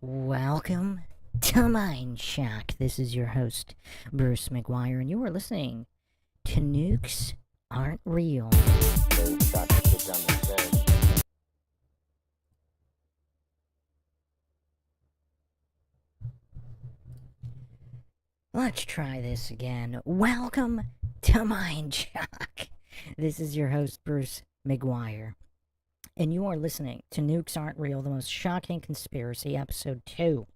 Welcome to Mindshock. This is your host, Bruce McGuire, and you are listening to Nukes Aren't Real. Let's try this again. Welcome to Mindshock. This is your host, Bruce McGuire, and you are listening to Nukes Aren't Real, the most shocking conspiracy, episode 2.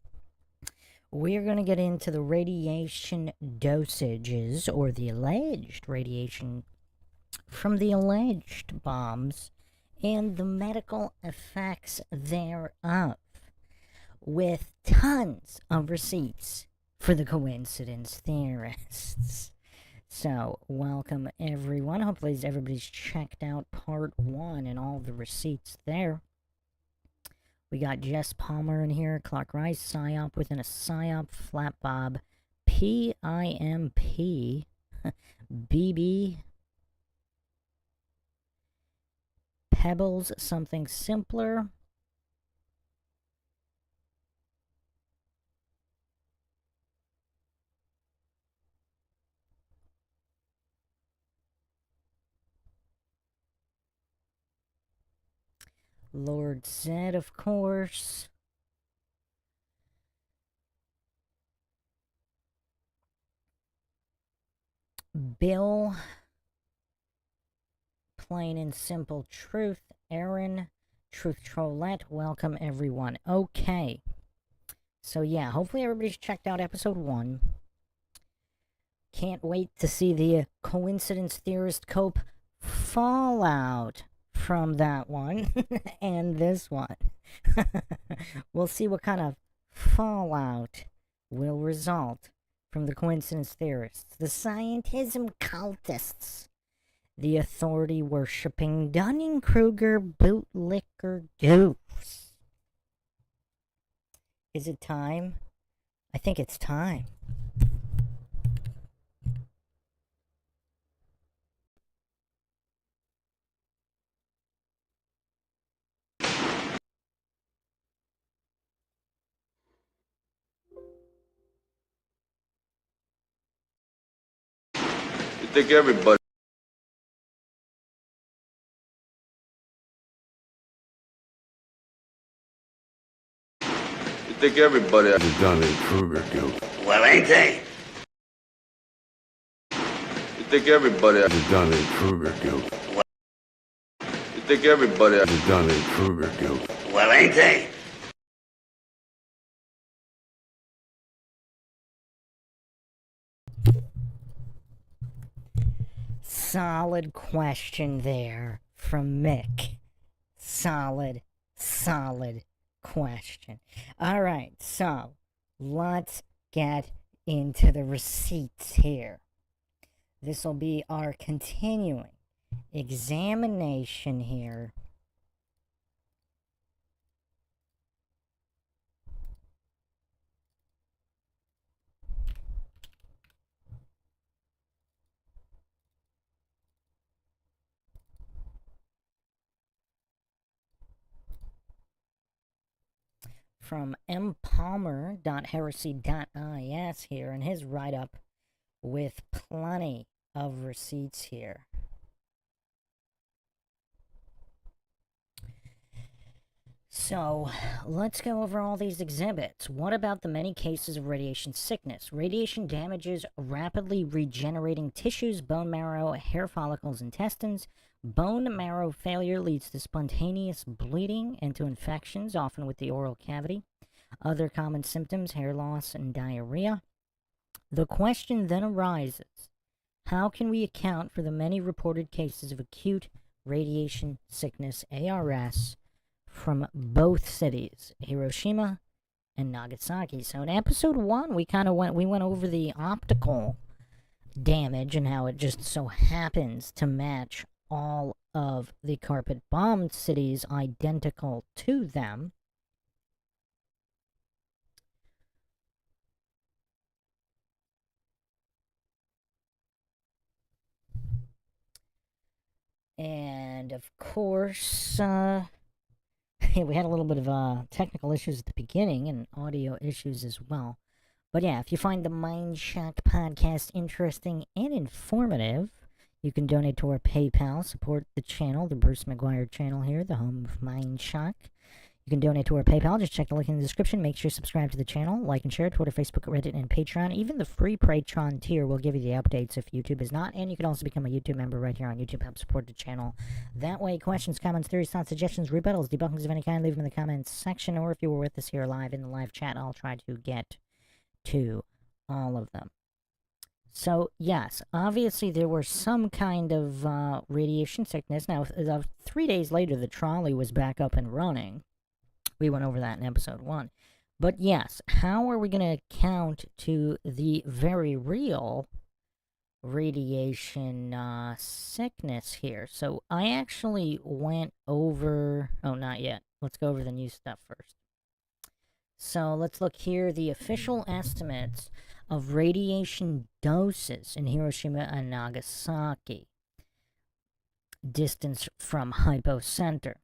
We're going to get into the radiation dosages, or the alleged radiation from the alleged bombs, and the medical effects thereof, with tons of receipts for the coincidence theorists. So, welcome everyone. Hopefully everybody's checked out part 1 and all the receipts there. We got Jess Palmer in here, Clark Rice, PSYOP within a PSYOP, Flat Bob, PIMP, BB, Pebbles, Something Simpler, Lord Zed, of course, Bill, Plain and Simple Truth, Aaron, Truth Trollette, welcome everyone. Okay, so yeah, hopefully everybody's checked out episode 1. Can't wait to see the coincidence theorist cope fallout from that one and this one. We'll see what kind of fallout will result from the coincidence theorists, the scientism cultists, the authority worshipping Dunning-Kruger bootlicker goofs. Is it time? I think it's time. You think everybody has a Dunning-Kruger goof? Well, ain't they? You think everybody has a Dunning-Kruger goof? You think everybody has a Dunning-Kruger goof? Well, ain't they? Solid question there from Mick. Solid question. Alright, so let's get into the receipts here. This will be our continuing examination here from mpalmer.heresy.is here in his write-up with plenty of receipts here. So, let's go over all these exhibits. What about the many cases of radiation sickness? Radiation damages rapidly regenerating tissues, bone marrow, hair follicles, intestines. Bone marrow failure leads to spontaneous bleeding and to infections, often with the oral cavity. Other common symptoms, hair loss and diarrhea. The question then arises, how can we account for the many reported cases of acute radiation sickness, ARS, from both cities, Hiroshima and Nagasaki? So in episode 1, we went over the optical damage and how it just so happens to match all of the carpet-bombed cities identical to them. And of course, we had a little bit of technical issues at the beginning and audio issues as well. But yeah, if you find the Mindshock podcast interesting and informative, you can donate to our PayPal, support the channel, the Bruce McGuire channel here, the home of Mindshock. You can donate to our PayPal. Just check the link in the description. Make sure you subscribe to the channel, like and share, Twitter, Facebook, Reddit, and Patreon. Even the free Patreon tier will give you the updates if YouTube is not. And you can also become a YouTube member right here on YouTube. Help support the channel. That way, questions, comments, theories, thoughts, suggestions, rebuttals, debunkings of any kind, leave them in the comments section. Or if you were with us here live in the live chat, I'll try to get to all of them. So, yes, obviously there was some kind of radiation sickness. Now, 3 days later, the trolley was back up and running. We went over that in episode 1. But yes, how are we going to account to the very real radiation sickness here? So I actually went over... Oh, not yet. Let's go over the new stuff first. So let's look here. The official estimates of radiation doses in Hiroshima and Nagasaki. Distance from hypocenter.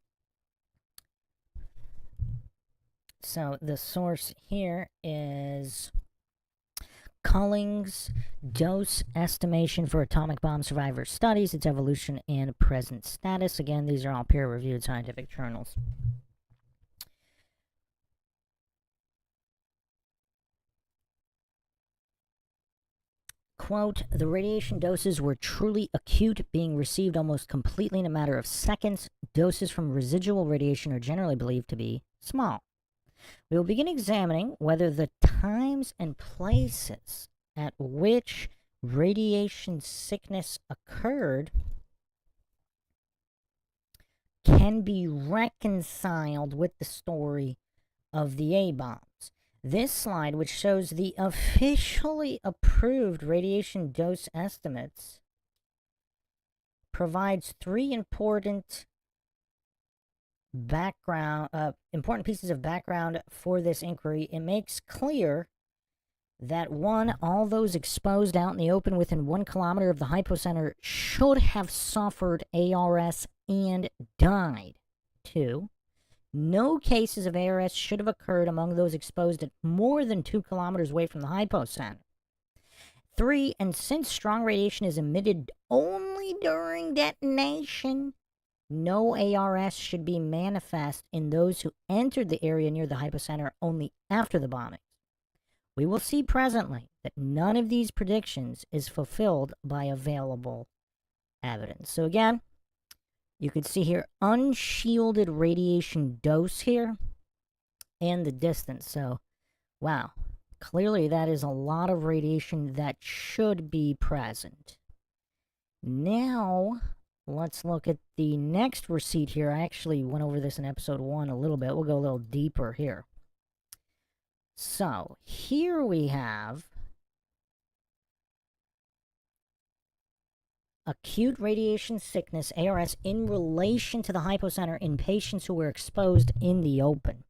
So the source here is Culling's Dose Estimation for Atomic Bomb Survivor Studies, Its Evolution and Present Status. Again, these are all peer-reviewed scientific journals. Quote, the radiation doses were truly acute, being received almost completely in a matter of seconds. Doses from residual radiation are generally believed to be small. We will begin examining whether the times and places at which radiation sickness occurred can be reconciled with the story of the A-bombs. This slide, which shows the officially approved radiation dose estimates, provides 3 important pieces of background for this inquiry. It makes clear that 1, all those exposed out in the open within 1 kilometer of the hypocenter should have suffered ARS and died. 2, no cases of ARS should have occurred among those exposed at more than 2 kilometers away from the hypocenter. 3, and since strong radiation is emitted only during detonation, no ARS should be manifest in those who entered the area near the hypocenter only after the bombing. We will see presently that none of these predictions is fulfilled by available evidence. So again, you could see here unshielded radiation dose here and the distance. So, wow, clearly that is a lot of radiation that should be present. Now, let's look at the next receipt here. I actually went over this in episode 1 a little bit. We'll go a little deeper here. So, here we have acute radiation sickness, ARS, in relation to the hypocenter in patients who were exposed in the open.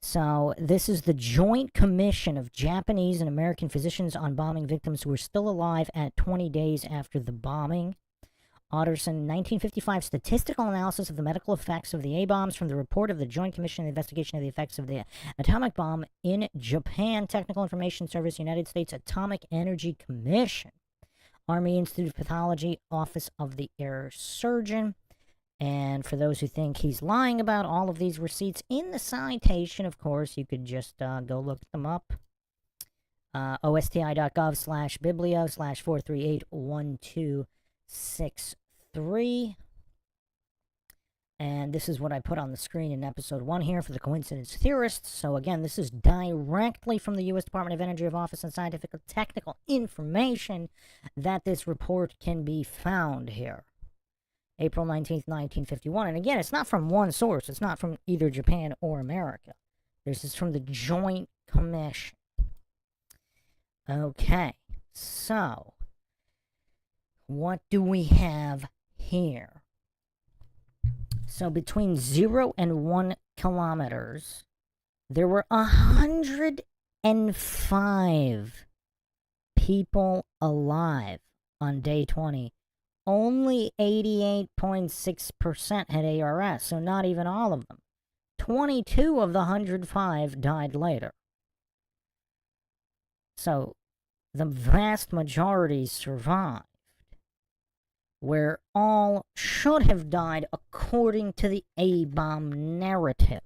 So, this is the Joint Commission of Japanese and American Physicians on Bombing Victims who were still alive at 20 days after the bombing. Otterson, 1955, Statistical Analysis of the Medical Effects of the A-Bombs from the Report of the Joint Commission on the Investigation of the Effects of the Atomic Bomb in Japan. Technical Information Service, United States Atomic Energy Commission. Army Institute of Pathology, Office of the Air Surgeon. And for those who think he's lying about all of these receipts, in the citation, of course, you could just go look them up. OSTI.gov/biblio/4381263. And this is what I put on the screen in episode 1 here for the coincidence theorists. So again, this is directly from the U.S. Department of Energy of Office and Scientific Technical Information that this report can be found here. April 19th, 1951. And again, it's not from one source. It's not from either Japan or America. This is from the Joint Commission. Okay, so what do we have here? So between 0 and 1 kilometers, there were 105 people alive on day 20. Only 88.6% had ARS, so not even all of them. 22 of the 105 died later. So the vast majority survived, where all should have died according to the A-bomb narrative.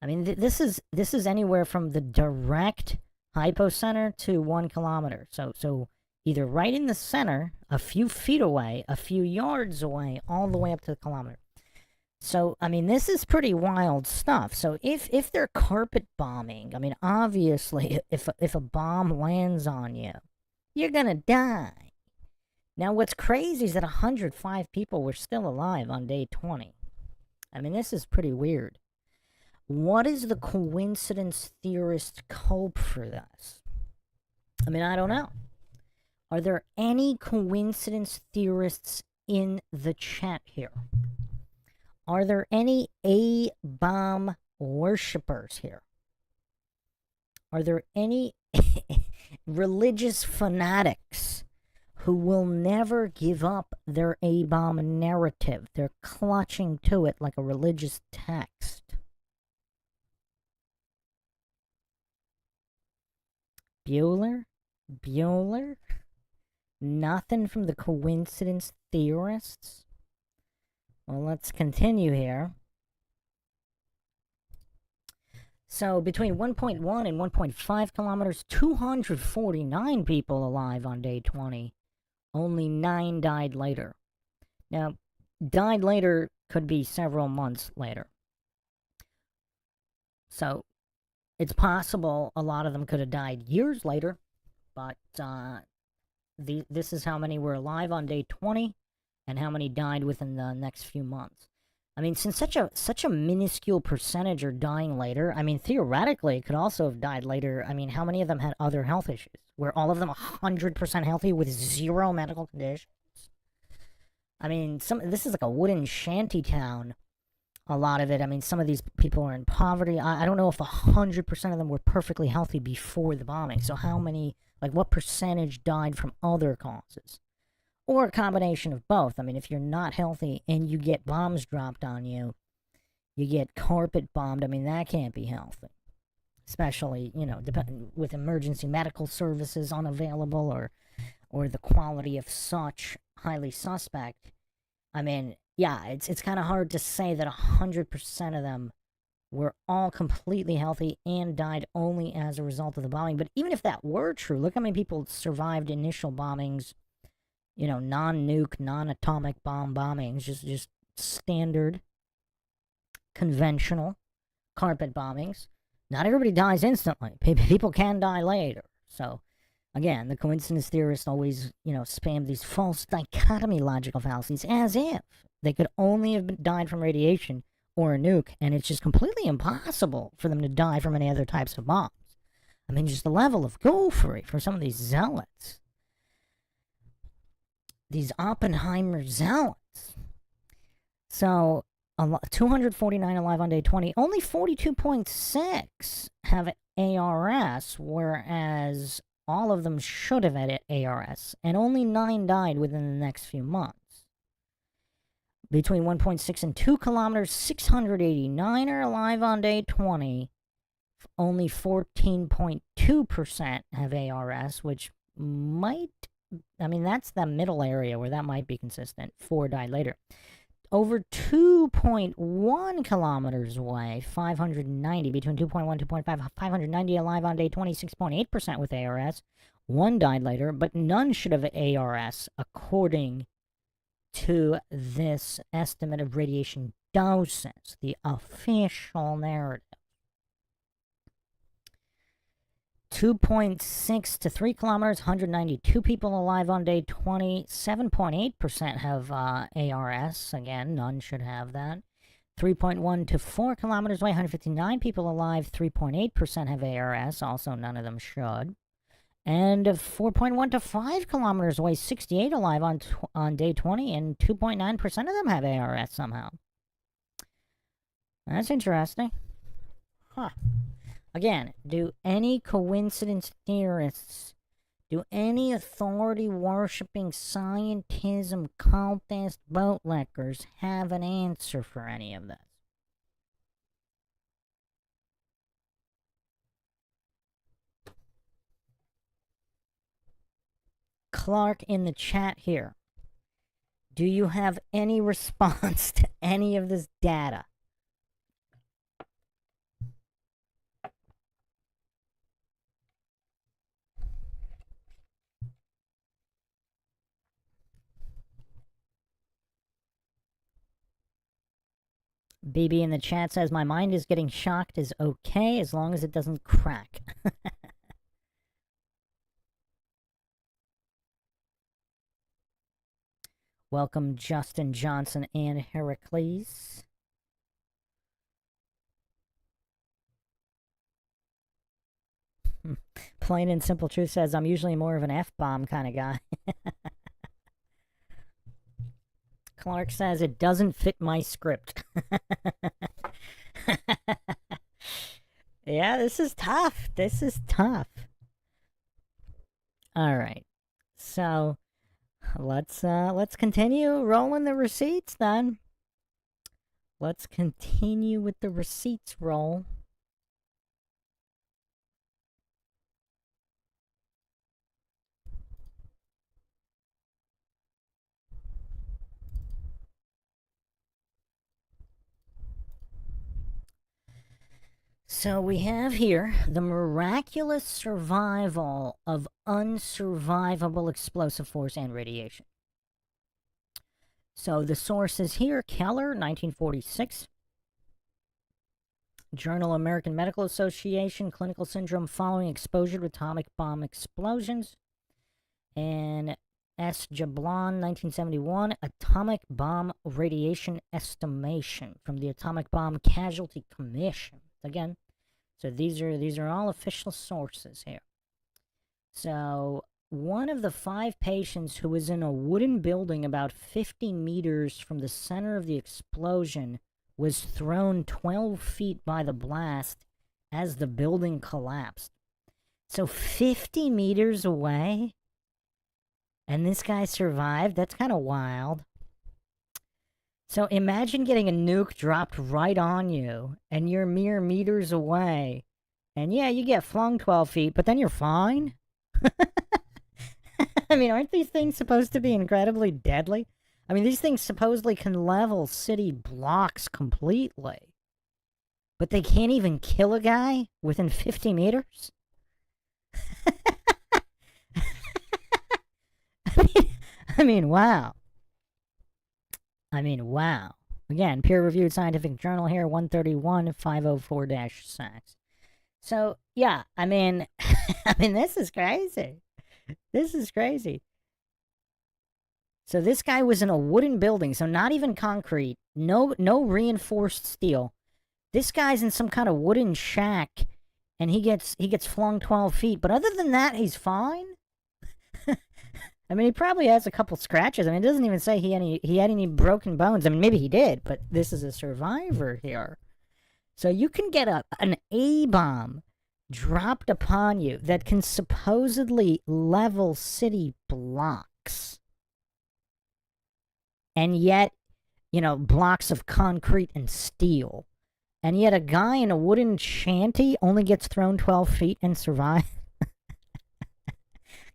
I mean, this is anywhere from the direct hypocenter to 1 kilometer. So either right in the center, a few feet away, a few yards away, all the way up to the kilometer. So, I mean, this is pretty wild stuff. So if they're carpet bombing, I mean, obviously, if a bomb lands on you, you're gonna die. Now, what's crazy is that 105 people were still alive on day 20. I mean, this is pretty weird. What is the coincidence theorist cope for this? I mean, I don't know. Are there any coincidence theorists in the chat here? Are there any A-bomb worshippers here? Are there any religious fanatics who will never give up their A-bomb narrative? They're clutching to it like a religious text. Bueller? Nothing from the coincidence theorists? Well, let's continue here. So, between 1.1 and 1.5 kilometers, 249 people alive on day 20. Only 9 died later. Now, died later could be several months later. So, it's possible a lot of them could have died years later, but this is how many were alive on day 20 and how many died within the next few months. I mean, since such a minuscule percentage are dying later, I mean, theoretically, it could also have died later. I mean, how many of them had other health issues? Were all of them 100% healthy with 0 medical conditions? I mean, this is like a wooden shanty town, a lot of it. I mean, some of these people are in poverty. I don't know if 100% of them were perfectly healthy before the bombing. So how many, like what percentage died from other causes? Or a combination of both. I mean, if you're not healthy and you get bombs dropped on you, you get carpet bombed. I mean, that can't be healthy. Especially, you know, with emergency medical services unavailable or the quality of such highly suspect. I mean, yeah, it's kind of hard to say that 100% of them were all completely healthy and died only as a result of the bombing. But even if that were true, look how many people survived initial bombings. You know, non-nuke, non-atomic bomb bombings, just standard, conventional carpet bombings. Not everybody dies instantly. People can die later. So, again, the coincidence theorists always, you know, spam these false dichotomy logical fallacies as if they could only have died from radiation or a nuke, and it's just completely impossible for them to die from any other types of bombs. I mean, just the level of goofery for some of these zealots. These Oppenheimer zealots. So, 249 alive on day 20. Only 42.6 have ARS, whereas all of them should have had ARS. And only 9 died within the next few months. Between 1.6 and 2 kilometers, 689 are alive on day 20. Only 14.2% have ARS, which might... I mean, that's the middle area where that might be consistent. 4 died later. Over 2.1 kilometers away, 590, between 2.1 and 2.5, 590 alive on day 20, 6.8% with ARS. 1 died later, but none should have ARS, according to this estimate of radiation doses, the official narrative. 2.6 to 3 kilometers, 192 people alive on day 20. 7.8% have ARS. Again, none should have that. 3.1 to 4 kilometers away, 159 people alive. 3.8% have ARS. Also, none of them should. And 4.1 to 5 kilometers away, 68 alive on day 20, and 2.9% of them have ARS somehow. That's interesting. Huh. Again, do any coincidence theorists, do any authority-worshipping scientism cultist bootlickers have an answer for any of this? Clark in the chat here, do you have any response to any of this data? BB in the chat says, my mind is getting shocked is okay as long as it doesn't crack. Welcome, Justin Johnson and Heracles. Plain and Simple Truth says, I'm usually more of an F-bomb kind of guy. Clark says, it doesn't fit my script. Yeah, this is tough. This is tough. All right. So, let's continue rolling the receipts then. Let's continue with the receipts roll. So we have here the miraculous survival of unsurvivable explosive force and radiation. So the sources here, Keller, 1946. Journal American Medical Association, Clinical Syndrome Following Exposure to Atomic Bomb Explosions. And S. Jablon, 1971, Atomic Bomb Radiation Estimation from the Atomic Bomb Casualty Commission. Again, so these are all official sources here. So one of the 5 patients who was in a wooden building about 50 meters from the center of the explosion was thrown 12 feet by the blast as the building collapsed. So 50 meters away, and this guy survived. That's kind of wild. So imagine getting a nuke dropped right on you, and you're mere meters away. And yeah, you get flung 12 feet, but then you're fine? I mean, aren't these things supposed to be incredibly deadly? I mean, these things supposedly can level city blocks completely. But they can't even kill a guy within 50 meters? I mean, wow. I mean, wow. Again, peer-reviewed scientific journal here, 131, 504-6. So, yeah, I mean, this is crazy. This is crazy. So this guy was in a wooden building, so not even concrete, no reinforced steel. This guy's in some kind of wooden shack, and he gets flung 12 feet. But other than that, he's fine. I mean, he probably has a couple scratches. I mean, it doesn't even say he had any broken bones. I mean, maybe he did, but this is a survivor here. So you can get an A-bomb dropped upon you that can supposedly level city blocks. And yet, you know, blocks of concrete and steel. And yet a guy in a wooden shanty only gets thrown 12 feet and survives.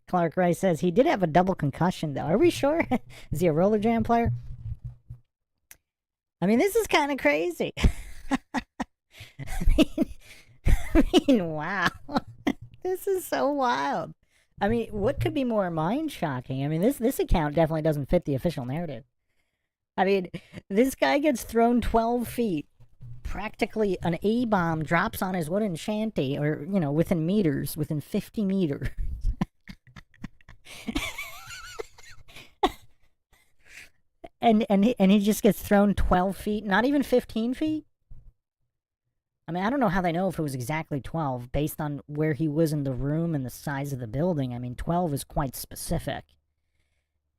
Clark Ray says he did have a double concussion, though. Are we sure? Is he a roller jam player? I mean, this is kind of crazy. I mean, wow. This is so wild. I mean, what could be more mind-shocking? I mean, this account definitely doesn't fit the official narrative. I mean, this guy gets thrown 12 feet. Practically an A-bomb drops on his wooden shanty, or, you know, within meters, within 50 meters. and he just gets thrown 12 feet, not even 15 feet? I mean, I don't know how they know if it was exactly 12, based on where he was in the room and the size of the building. I mean, 12 is quite specific.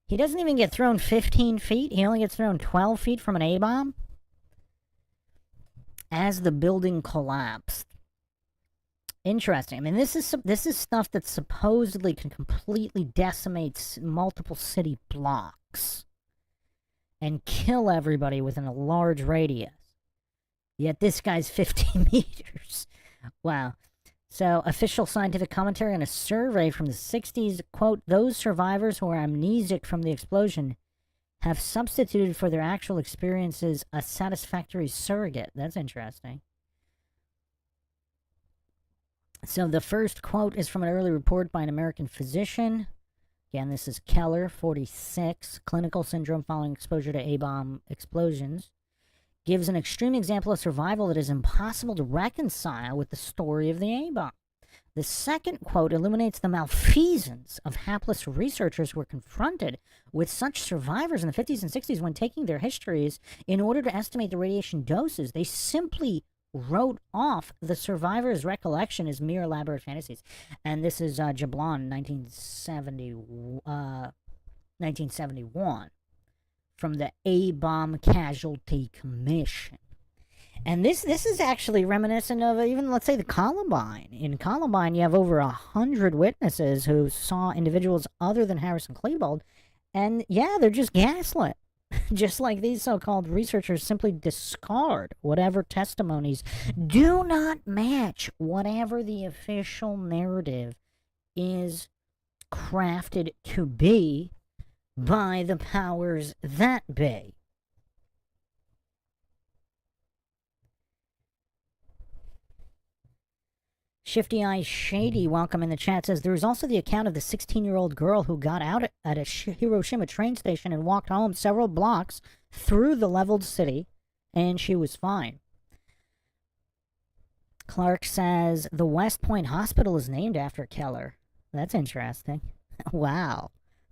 He doesn't even get thrown 15 feet, he only gets thrown 12 feet from an A-bomb? As the building collapsed. Interesting. I mean, this is stuff that supposedly can completely decimate multiple city blocks and kill everybody within a large radius. Yet this guy's 50 meters. Wow. So, official scientific commentary on a survey from the 60s, quote, those survivors who are amnesic from the explosion have substituted for their actual experiences a satisfactory surrogate. That's interesting. So the first quote is from an early report by an American physician. Again, this is Keller, 46, clinical syndrome following exposure to A-bomb explosions. Gives an extreme example of survival that is impossible to reconcile with the story of the A-bomb. The second quote illuminates the malfeasance of hapless researchers who were confronted with such survivors in the 50s and 60s when taking their histories in order to estimate the radiation doses. They simply wrote off the survivors' recollection as mere elaborate fantasies. And this is Jablon, 1971, from the A-Bomb Casualty Commission. And this is actually reminiscent of even, let's say, the Columbine. In Columbine, you have over 100 witnesses who saw individuals other than Harrison Klebold, and yeah, they're just gaslit. Just like these so-called researchers simply discard whatever testimonies do not match whatever the official narrative is crafted to be by the powers that be. Shifty Eyes Shady, welcome in the chat, says there is also the account of the 16-year-old girl who got out at a Hiroshima train station and walked home several blocks through the leveled city, and she was fine. Clark says the West Point Hospital is named after Keller. That's interesting. Wow.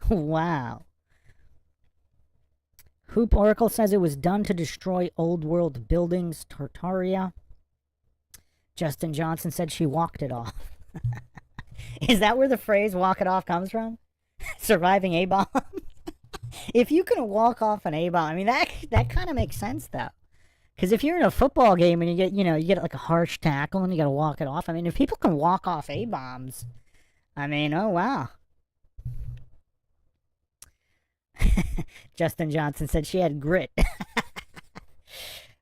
Wow. Hoop Oracle says it was done to destroy old world buildings, Tartaria. Justin Johnson said she walked it off. Is that where the phrase walk it off comes from? Surviving A-bomb? If you can walk off an A-bomb, I mean, that kind of makes sense, though. Because if you're in a football game and you get like a harsh tackle and you got to walk it off, I mean, if people can walk off A-bombs, I mean, oh, wow. Justin Johnson said she had grit.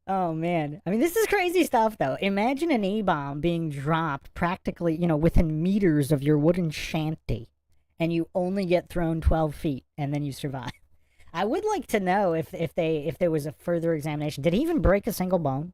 Oh, man. I mean, this is crazy stuff, though. Imagine an A-bomb being dropped practically, within meters of your wooden shanty, and you only get thrown 12 feet, and then you survive. I would like to know if there was a further examination. Did he even break a single bone?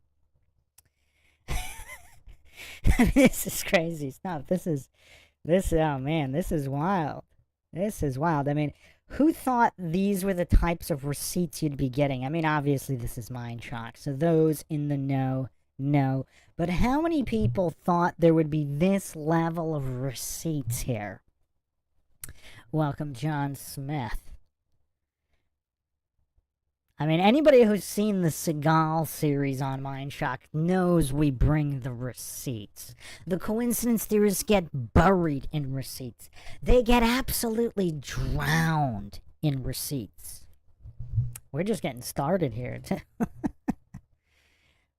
This is crazy stuff. Oh, man, this is wild. This is wild. I mean, who thought these were the types of receipts you'd be getting? I mean, obviously this is Mindshock, so those in the know. But how many people thought there would be this level of receipts here? Welcome, John Smith. I mean, anybody who's seen the Seagal series on Mindshock knows we bring the receipts. The coincidence theorists get buried in receipts. They get absolutely drowned in receipts. We're just getting started here.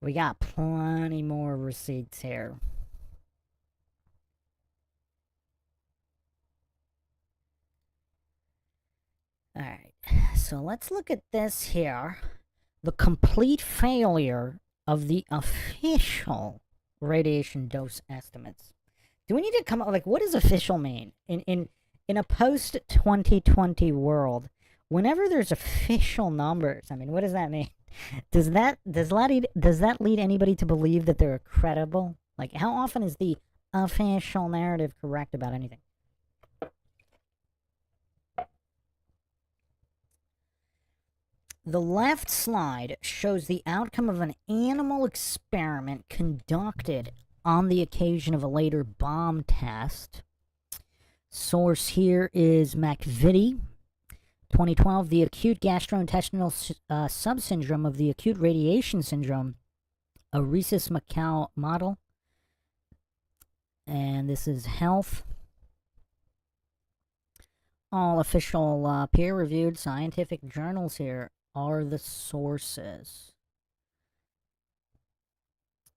We got plenty more receipts here. Alright, so let's look at this here. The complete failure of the official radiation dose estimates. Do we need to come up, like, what does official mean? In a post-2020 world, whenever there's official numbers, I mean, what does that mean? Does that lead anybody to believe that they're credible? Like, how often is the official narrative correct about anything? The left slide shows the outcome of an animal experiment conducted on the occasion of a later bomb test. Source here is McVitie, 2012, the acute gastrointestinal subsyndrome of the acute radiation syndrome, a rhesus-Macaw model. And this is Health. All official peer-reviewed scientific journals here are the sources.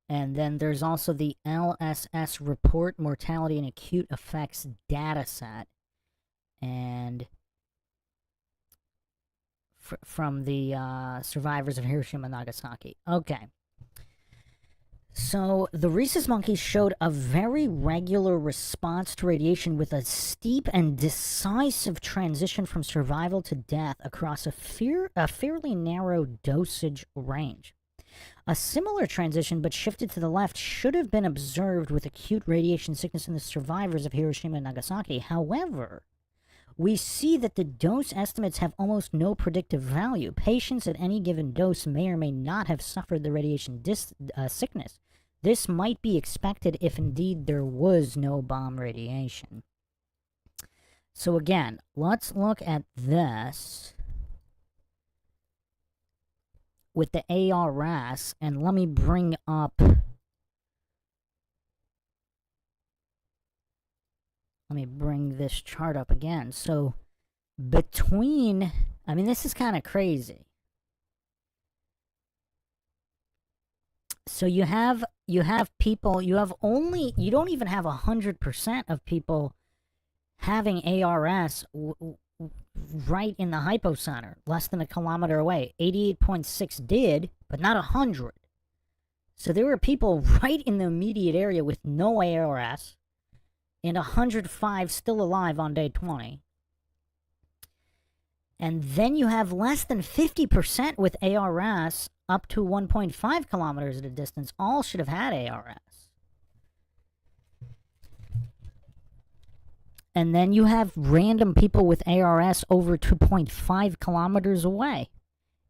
And then there's also the LSS report, mortality and acute effects dataset. And from the survivors of Hiroshima and Nagasaki. Okay. So, the rhesus monkeys showed a very regular response to radiation with a steep and decisive transition from survival to death across a fairly narrow dosage range. A similar transition, but shifted to the left, should have been observed with acute radiation sickness in the survivors of Hiroshima and Nagasaki. However, we see that the dose estimates have almost no predictive value. Patients at any given dose may or may not have suffered the radiation sickness. This might be expected if indeed there was no bomb radiation. So again, let's look at this with the ARS, and let me bring up... Let me bring this chart up again. So, between... I mean, this is kind of crazy. So you have people, you don't even have 100% of people having ARS right in the hypocenter, less than a kilometer away. 88.6 did, but not 100. So there were people right in the immediate area with no ARS, and 105 still alive on day 20. And then you have less than 50% with ARS up to 1.5 kilometers at a distance. All should have had ARS. And then you have random people with ARS over 2.5 kilometers away.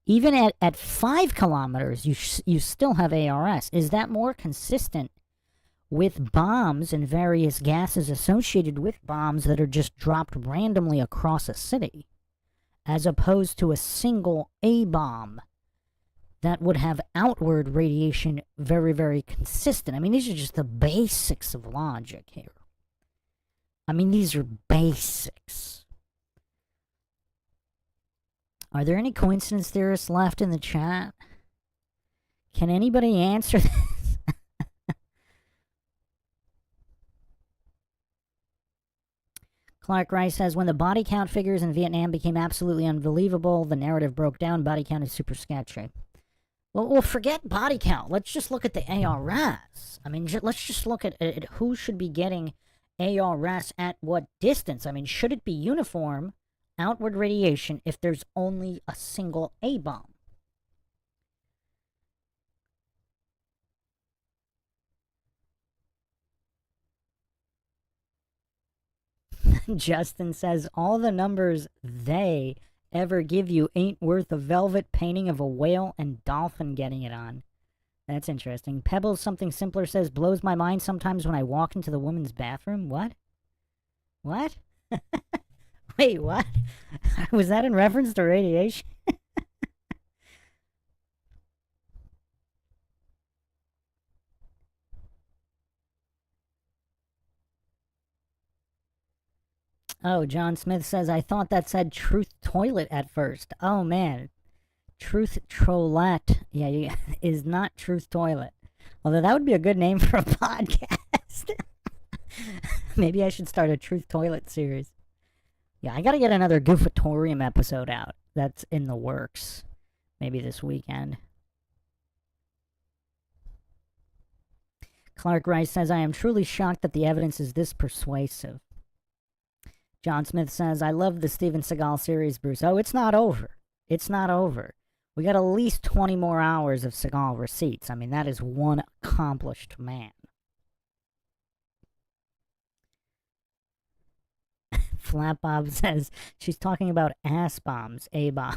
Even at 5 kilometers, you still have ARS. Is that more consistent with bombs and various gases associated with bombs that are just dropped randomly across a city, as opposed to a single A-bomb that would have outward radiation very, very consistent? I mean, these are just the basics of logic here. I mean, these are basics. Are there any coincidence theorists left in the chat? Can anybody answer this? Clark Rice says, when the body count figures in Vietnam became absolutely unbelievable, the narrative broke down. Body count is super sketchy. Well, forget body count. Let's just look at the ARS. I mean, let's just look at who should be getting ARS at what distance. I mean, should it be uniform outward radiation if there's only a single A-bomb? Justin says, all the numbers they ever give you ain't worth a velvet painting of a whale and dolphin getting it on. That's interesting. Pebbles Something Simpler says, blows my mind sometimes when I walk into the women's bathroom. What? What? Wait, what? Was that in reference to radiation? Oh, John Smith says, I thought that said Truth Toilet at first. Oh, man. Truth Trollette. Yeah, is not Truth Toilet. Although that would be a good name for a podcast. Maybe I should start a Truth Toilet series. Yeah, I gotta get another Goofatorium episode out. That's in the works. Maybe this weekend. Clark Rice says, I am truly shocked that the evidence is this persuasive. John Smith says, I love the Steven Seagal series, Bruce. Oh, it's not over. It's not over. We got at least 20 more hours of Seagal receipts. I mean, that is one accomplished man. Flat Bob says, she's talking about ass bombs, A-bomb.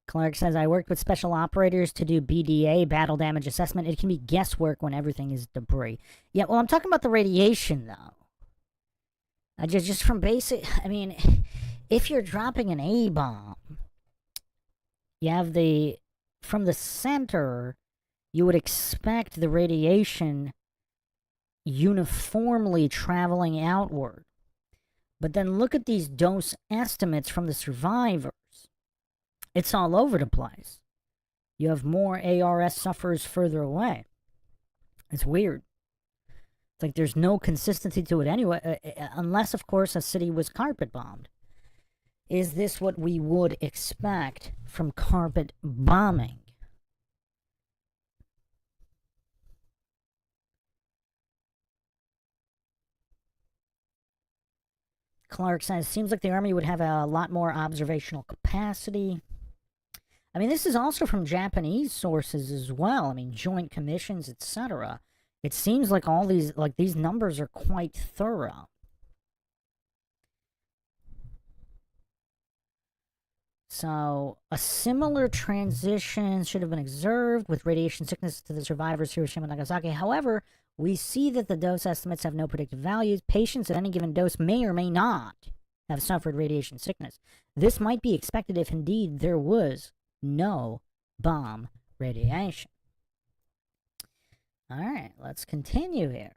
Clark says, I worked with special operators to do BDA, battle damage assessment. It can be guesswork when everything is debris. Yeah, well, I'm talking about the radiation, though. Just from basic... I mean, if you're dropping an A-bomb, you have the... From the center, you would expect the radiation uniformly traveling outward. But then look at these dose estimates from the survivors. It's all over the place. You have more ARS sufferers further away. It's weird. It's like there's no consistency to it anyway, unless, of course, a city was carpet bombed. Is this what we would expect from carpet bombing? Clark says, seems like the Army would have a lot more observational capacity. I mean, this is also from Japanese sources as well. I mean, joint commissions, etc. It seems like all these numbers are quite thorough. So, a similar transition should have been observed with radiation sickness to the survivors of Hiroshima and Nagasaki. However, we see that the dose estimates have no predictive values. Patients at any given dose may or may not have suffered radiation sickness. This might be expected if indeed there was no bomb radiation. All right, let's continue here.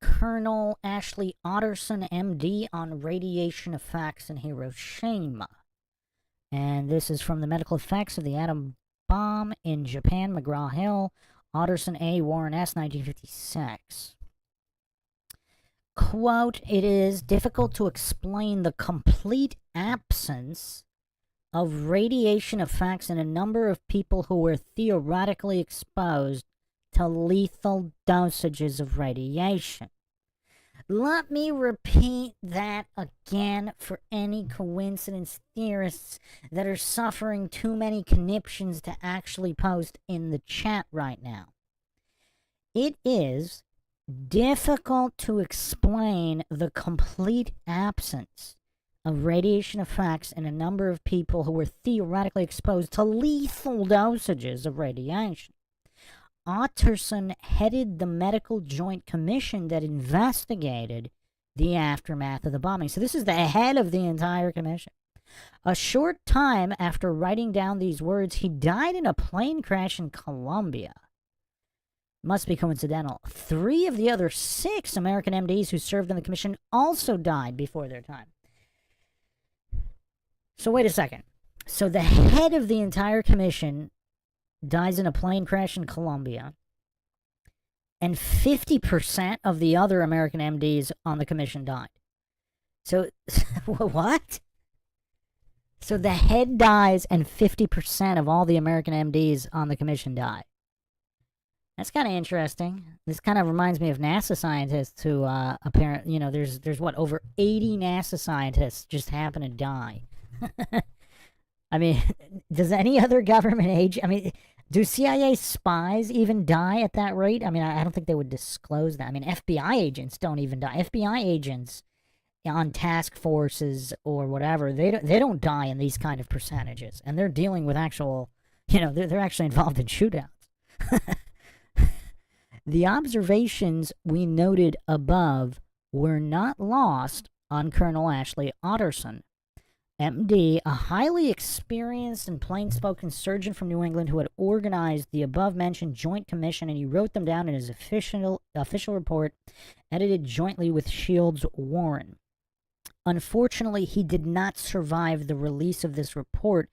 Colonel Ashley Otterson, MD, on radiation effects in Hiroshima. And this is from the medical effects of the atom bomb in Japan, McGraw-Hill, Otterson A. Warren S., 1956. Quote, it is difficult to explain the complete absence of radiation effects in a number of people who were theoretically exposed to lethal dosages of radiation. Let me repeat that again for any coincidence theorists that are suffering too many conniptions to actually post in the chat right now. It is difficult to explain the complete absence of radiation effects in a number of people who were theoretically exposed to lethal dosages of radiation. Otterson headed the Medical Joint Commission that investigated the aftermath of the bombing. So this is the head of the entire commission. A short time after writing down these words, he died in a plane crash in Colombia. Must be coincidental. 3 of the other 6 American MDs who served in the commission also died before their time. So wait a second. So the head of the entire commission dies in a plane crash in Colombia, and 50% of the other American MDs on the commission died. So, what? So the head dies, and 50% of all the American MDs on the commission die. That's kind of interesting. This kind of reminds me of NASA scientists who, apparently, you know, there's what, over 80 NASA scientists just happen to die. I mean, does any other government do CIA spies even die at that rate? I mean, I don't think they would disclose that. I mean, FBI agents don't even die. FBI agents on task forces or whatever, they don't die in these kind of percentages. And they're dealing with actual, you know, they're actually involved in shootouts. The observations we noted above were not lost on Colonel Ashley Otterson, MD, a highly experienced and plain-spoken surgeon from New England who had organized the above-mentioned Joint Commission, and he wrote them down in his official report, edited jointly with Shields Warren. Unfortunately, he did not survive the release of this report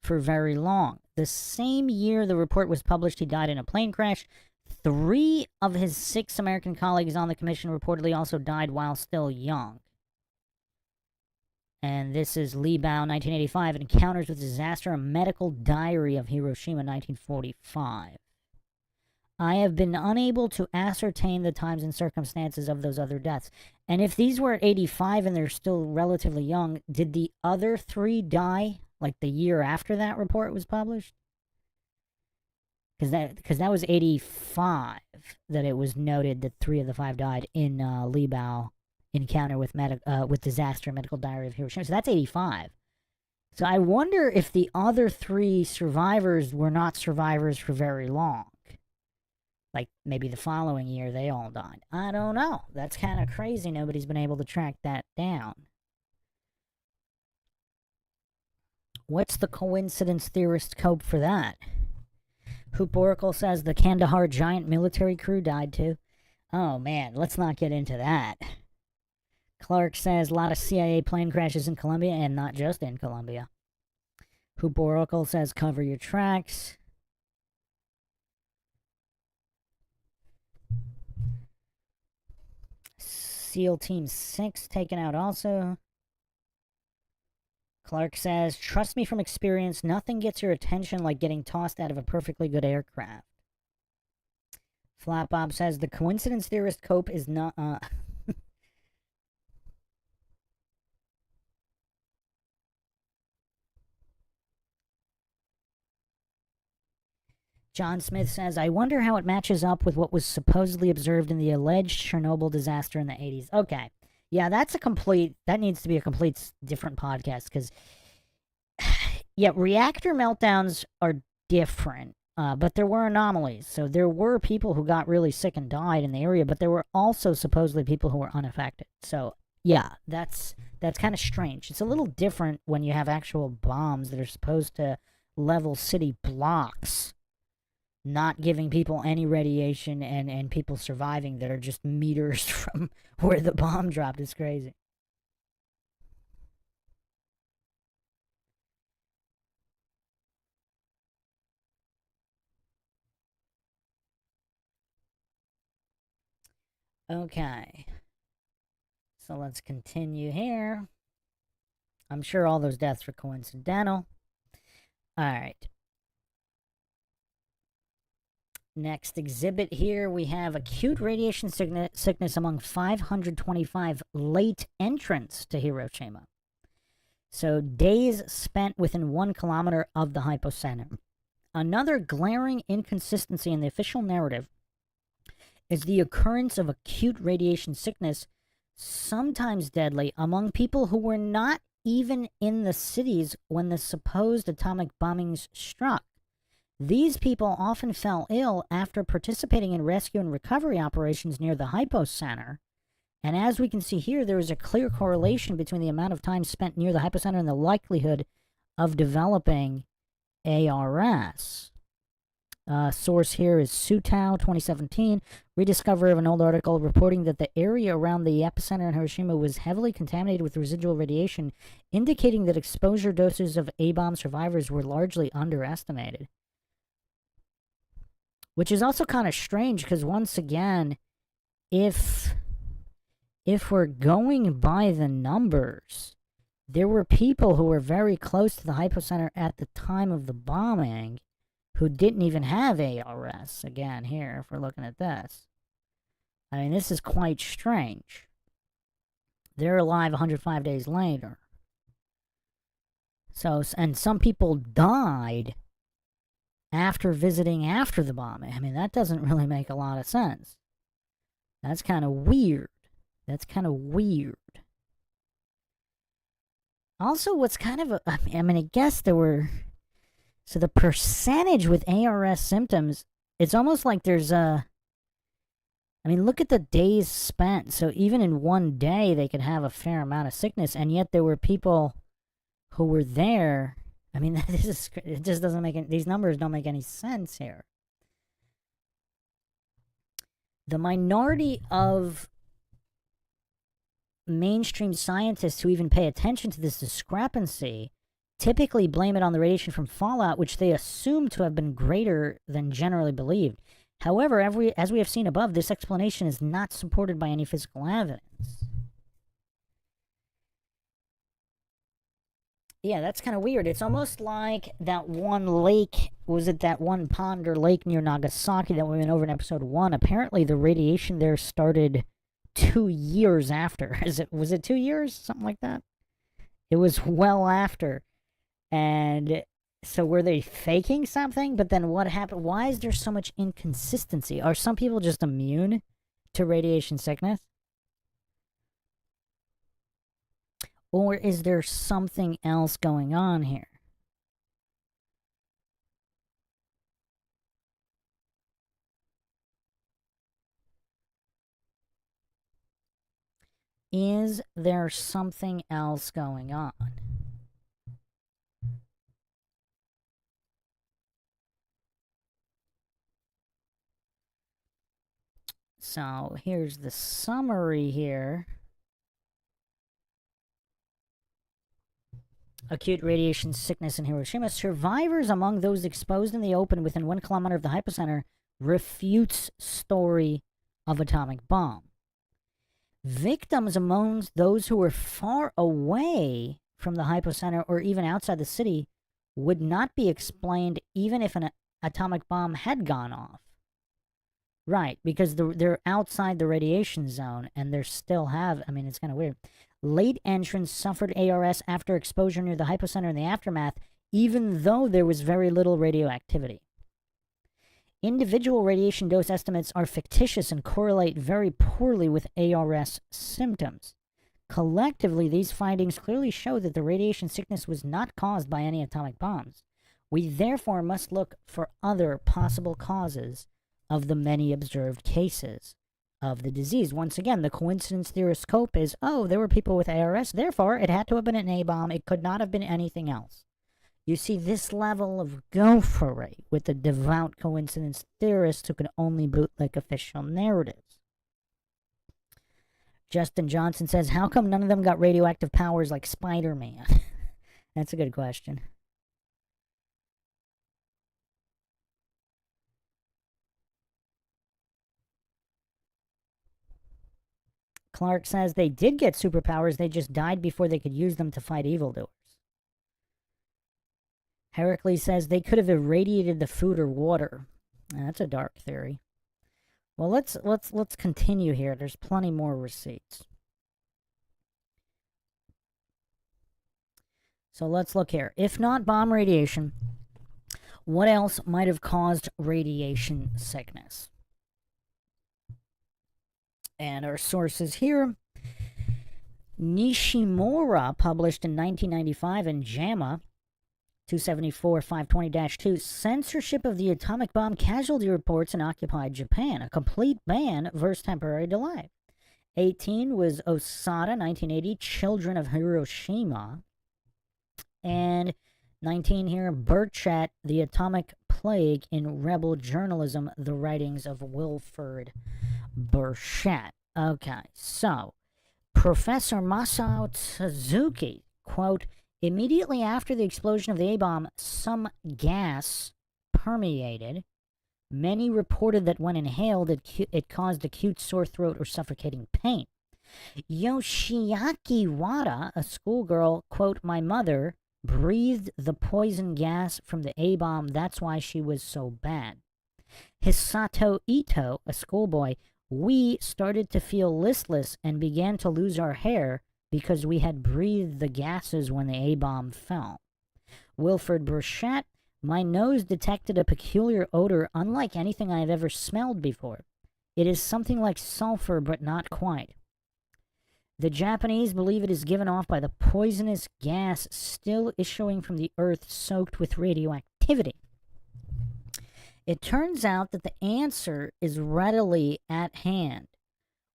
for very long. The same year the report was published, he died in a plane crash. 3 of his 6 American colleagues on the commission reportedly also died while still young. And this is Liebau, 1985, Encounters with Disaster, a Medical Diary of Hiroshima, 1945. I have been unable to ascertain the times and circumstances of those other deaths. And if these were at 85 and they're still relatively young, did the other 3 die, like, the year after that report was published? Because that was 85 that it was noted that 3 of the 5 died in Liebau Encounter with Disaster, Medical Diary of Hiroshima. So that's 85. So I wonder if the other 3 survivors were not survivors for very long. Like, maybe the following year they all died. I don't know. That's kind of crazy. Nobody's been able to track that down. What's the coincidence theorist cope for that? Hoop Oracle says the Kandahar giant military crew died too. Oh man, let's not get into that. Clark says a lot of CIA plane crashes in Colombia, and not just in Colombia. Hoop Oracle says cover your tracks. SEAL Team 6 taken out also. Clark says, trust me from experience, nothing gets your attention like getting tossed out of a perfectly good aircraft. Flat Bob says, the coincidence theorist cope is not, John Smith says, I wonder how it matches up with what was supposedly observed in the alleged Chernobyl disaster in the 80s. Okay. Yeah, that needs to be a complete different podcast, because, yeah, reactor meltdowns are different, but there were anomalies. So there were people who got really sick and died in the area, but there were also supposedly people who were unaffected. So, yeah, that's kind of strange. It's a little different when you have actual bombs that are supposed to level city blocks, not giving people any radiation, and people surviving that are just meters from where the bomb dropped. Is crazy. Okay. So let's continue here. I'm sure all those deaths were coincidental. Alright. Next exhibit here, we have acute radiation sickness among 525 late entrants to Hiroshima. So days spent within 1 kilometer of the hypocenter. Another glaring inconsistency in the official narrative is the occurrence of acute radiation sickness, sometimes deadly, among people who were not even in the cities when the supposed atomic bombings struck. These people often fell ill after participating in rescue and recovery operations near the hypocenter. And as we can see here, there is a clear correlation between the amount of time spent near the hypocenter and the likelihood of developing ARS. Source here is Sutao 2017, rediscovery of an old article reporting that the area around the epicenter in Hiroshima was heavily contaminated with residual radiation, indicating that exposure doses of A-bomb survivors were largely underestimated. Which is also kind of strange, because once again, if we're going by the numbers, there were people who were very close to the hypocenter at the time of the bombing who didn't even have ARS. Again, here, if we're looking at this. I mean, this is quite strange. They're alive 105 days later. So, and some people died after visiting after the bombing. I mean, that doesn't really make a lot of sense. That's kind of weird. That's kind of weird. Also, what's kind of I mean, I guess there were... So the percentage with ARS symptoms, it's almost like there's a... I mean, look at the days spent. So even in one day, they could have a fair amount of sickness, and yet there were people who were there. I mean, it just doesn't make any... These numbers don't make any sense here. The minority of mainstream scientists who even pay attention to this discrepancy typically blame it on the radiation from fallout, which they assume to have been greater than generally believed. However, as we have seen above, this explanation is not supported by any physical evidence. Yeah, that's kind of weird. It's almost like that one lake, was it that one pond or lake near Nagasaki that we went over in episode 1? Apparently the radiation there started 2 years after. Was it 2 years? Something like that? It was well after. And so were they faking something? But then what happened? Why is there so much inconsistency? Are some people just immune to radiation sickness? Or is there something else going on here? Is there something else going on? So here's the summary here. Acute radiation sickness in Hiroshima. Survivors among those exposed in the open within 1 kilometer of the hypocenter refutes story of atomic bomb. Victims among those who were far away from the hypocenter or even outside the city would not be explained even if an atomic bomb had gone off. Right, because they're outside the radiation zone and they still have, I mean, it's kind of weird. Late entrants suffered ARS after exposure near the hypocenter in the aftermath, even though there was very little radioactivity. Individual radiation dose estimates are fictitious and correlate very poorly with ARS symptoms. Collectively, these findings clearly show that the radiation sickness was not caused by any atomic bombs. We therefore must look for other possible causes of the many observed cases of the disease. Once again, the coincidence theorist scope is, oh, there were people with ARS, therefore it had to have been an A-bomb. It could not have been anything else. You see this level of gophery with the devout coincidence theorists who can only bootleg official narratives. Justin Johnson says, how come none of them got radioactive powers like Spider-Man? That's a good question. Clark says they did get superpowers, they just died before they could use them to fight evildoers. Heracles says they could have irradiated the food or water. That's a dark theory. Well, let's continue here. There's plenty more receipts. So let's look here. If not bomb radiation, what else might have caused radiation sickness? And our sources here. Nishimura published in 1995 in JAMA 274-520-2, Censorship of the Atomic Bomb Casualty Reports in Occupied Japan, a complete ban versus temporary delay. 18 was Osada, 1980, Children of Hiroshima. And 19 here, Burchett, The Atomic Plague in Rebel Journalism, The Writings of Wilford Burchett. Okay, so Professor Masao Suzuki, quote, immediately after the explosion of the A-bomb, some gas permeated. Many reported that when inhaled, it caused acute sore throat or suffocating pain. Yoshiaki Wada, a schoolgirl, quote, my mother breathed the poison gas from the A-bomb. That's why she was so bad. Hisato Ito, a schoolboy, we started to feel listless and began to lose our hair because we had breathed the gases when the A-bomb fell. Wilford Burchett, my nose detected a peculiar odor unlike anything I have ever smelled before. It is something like sulfur, but not quite. The Japanese believe it is given off by the poisonous gas still issuing from the earth soaked with radioactivity. It turns out that the answer is readily at hand.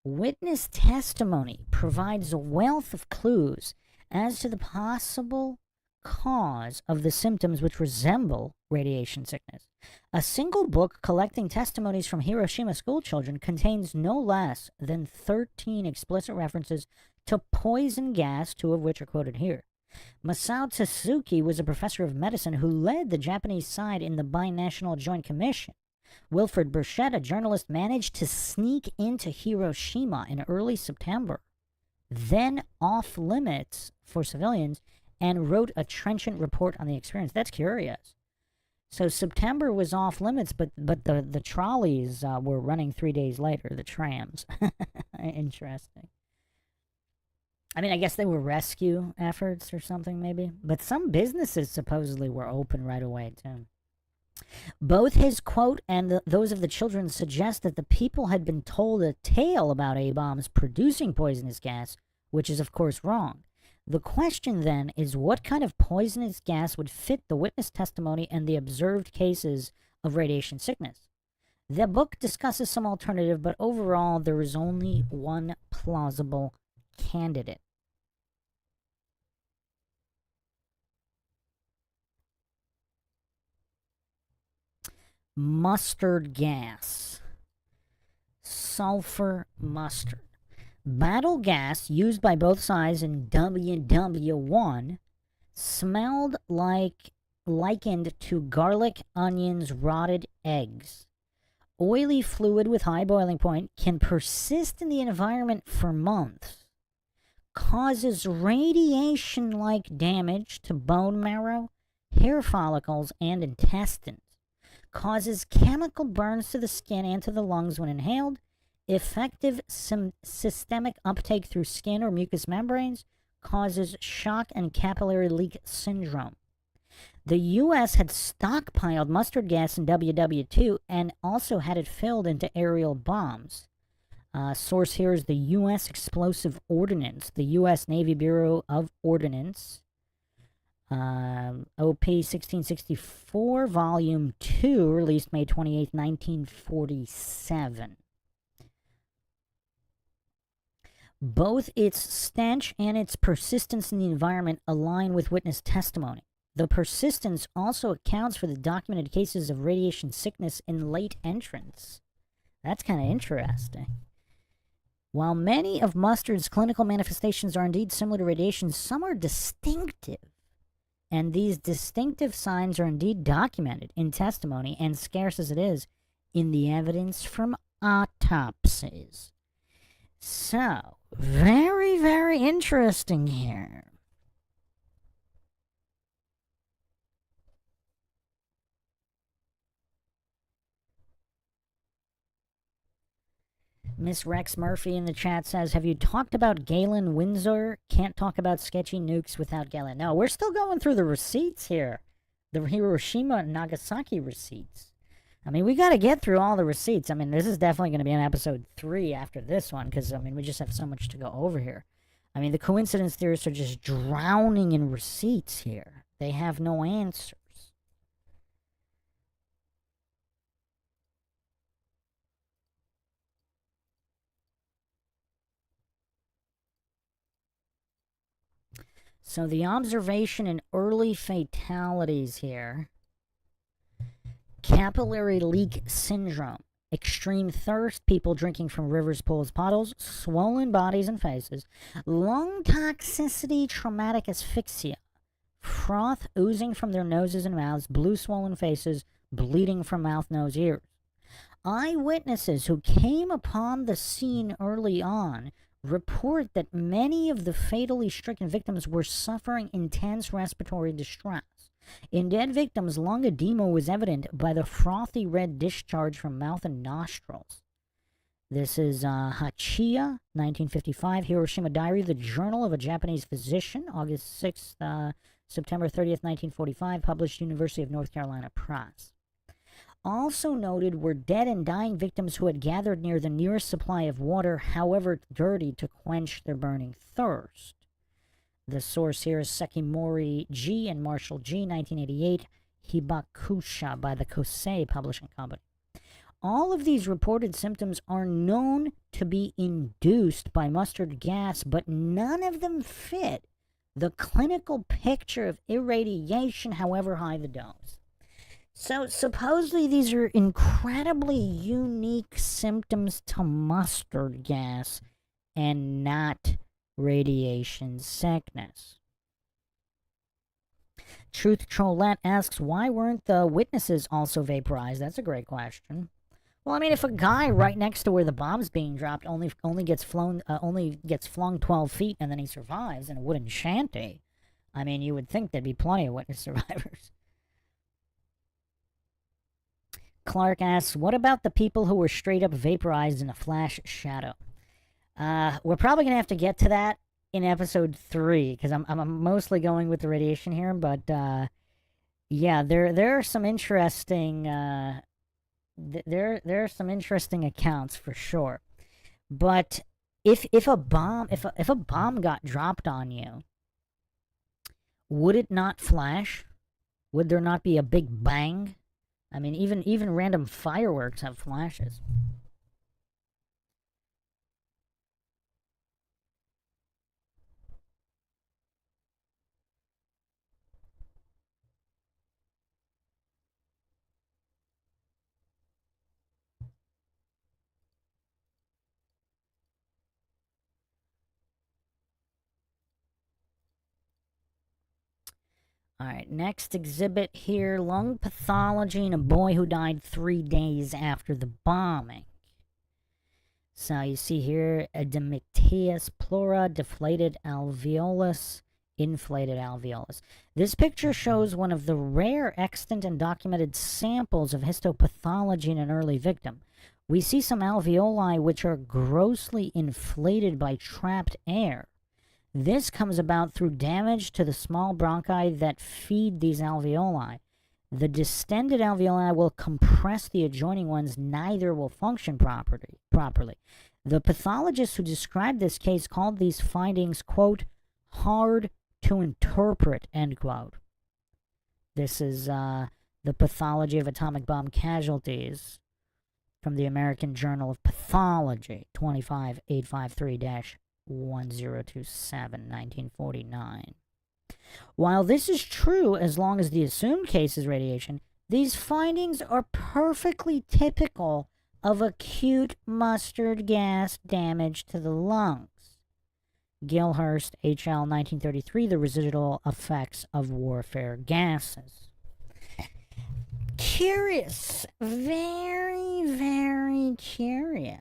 Witness testimony provides a wealth of clues as to the possible cause of the symptoms which resemble radiation sickness. A single book collecting testimonies from Hiroshima schoolchildren contains no less than 13 explicit references to poison gas, 2 of which are quoted here. Masao Suzuki was a professor of medicine who led the Japanese side in the Binational Joint Commission. Wilford Burchett, a journalist, managed to sneak into Hiroshima in early September, then off limits for civilians, and wrote a trenchant report on the experience. That's curious. So September was off limits, but the trolleys were running 3 days later, the trams. Interesting. I mean, I guess they were rescue efforts or something, maybe. But some businesses supposedly were open right away, too. Both his quote and those of the children suggest that the people had been told a tale about A-bombs producing poisonous gas, which is, of course, wrong. The question, then, is what kind of poisonous gas would fit the witness testimony and the observed cases of radiation sickness? The book discusses some alternative, but overall, there is only one plausible candidate. Mustard gas. Sulfur mustard. Battle gas used by both sides in WW1 smelled likened to garlic, onions, rotted eggs. oily fluid with high boiling point can persist in the environment for months, causes radiation like damage to bone marrow, hair follicles, and intestines, causes chemical burns to the skin and to the lungs when inhaled, effective systemic uptake through skin or mucous membranes, causes shock and capillary leak syndrome. The U.S. had stockpiled mustard gas in WW2 and also had it filled into aerial bombs. Source here is the U.S. Explosive Ordnance, the U.S. Navy Bureau of Ordnance, OP 1664, Volume 2, released May 28, 1947. Both its stench and its persistence in the environment align with witness testimony. The persistence also accounts for the documented cases of radiation sickness in late entrants. That's kind of interesting. While many of mustard's clinical manifestations are indeed similar to radiation, some are distinctive. And these distinctive signs are indeed documented in testimony, and scarce as it is, in the evidence from autopsies. So, very, very interesting here. Miss Rex Murphy in the chat says, have you talked about Galen Windsor? Can't talk about sketchy nukes without Galen. No, we're still going through the receipts here. The Hiroshima and Nagasaki receipts. I mean, we got to get through all the receipts. I mean, this is definitely going to be an episode 3 after this one, because, I mean, we just have so much to go over here. I mean, the coincidence theorists are just drowning in receipts here. They have no answers. So the observation in early fatalities here: capillary leak syndrome, extreme thirst, people drinking from rivers, pools, puddles, swollen bodies and faces, lung toxicity, traumatic asphyxia, froth oozing from their noses and mouths, blue swollen faces, bleeding from mouth, nose, ears. Eyewitnesses who came upon the scene early on report that many of the fatally stricken victims were suffering intense respiratory distress. In dead victims, lung edema was evident by the frothy red discharge from mouth and nostrils. This is Hachiya, 1955, Hiroshima Diary, the Journal of a Japanese Physician, August 6th, September 30th, 1945, published University of North Carolina Press. Also noted were dead and dying victims who had gathered near the nearest supply of water, however dirty, to quench their burning thirst. The source here is Sekimori G. and Marshall G., 1988, Hibakusha by the Kosei Publishing Company. All of these reported symptoms are known to be induced by mustard gas, but none of them fit the clinical picture of irradiation, however high the dose. So supposedly these are incredibly unique symptoms to mustard gas and not radiation sickness. Truth Trollette asks, why weren't the witnesses also vaporized? That's a great question. Well, I mean, if a guy right next to where the bomb's being dropped only gets flung 12 feet and then he survives in a wooden shanty, I mean, you would think there'd be plenty of witness survivors. Clark asks, what about the people who were straight up vaporized in a flash shadow? We're probably going to have to get to that in episode 3, because I'm mostly going with the radiation here, but yeah, there are some interesting there are some interesting accounts for sure. But if a bomb got dropped on you, would it not flash? Would there not be a big bang? I mean, even random fireworks have flashes. Alright, next exhibit here, lung pathology in a boy who died 3 days after the bombing. So you see here, edematous pleura, deflated alveolus, inflated alveolus. This picture shows one of the rare extant and documented samples of histopathology in an early victim. We see some alveoli which are grossly inflated by trapped air. This comes about through damage to the small bronchi that feed these alveoli. The distended alveoli will compress the adjoining ones, neither will function properly. The pathologist who described this case called these findings, quote, hard to interpret, end quote. This is the Pathology of Atomic Bomb Casualties from the American Journal of Pathology, 25853-1027, 1949. While this is true as long as the assumed case is radiation, these findings are perfectly typical of acute mustard gas damage to the lungs. Gilhurst, H.L., 1933, The Residual Effects of Warfare Gases. Curious. Very, very curious.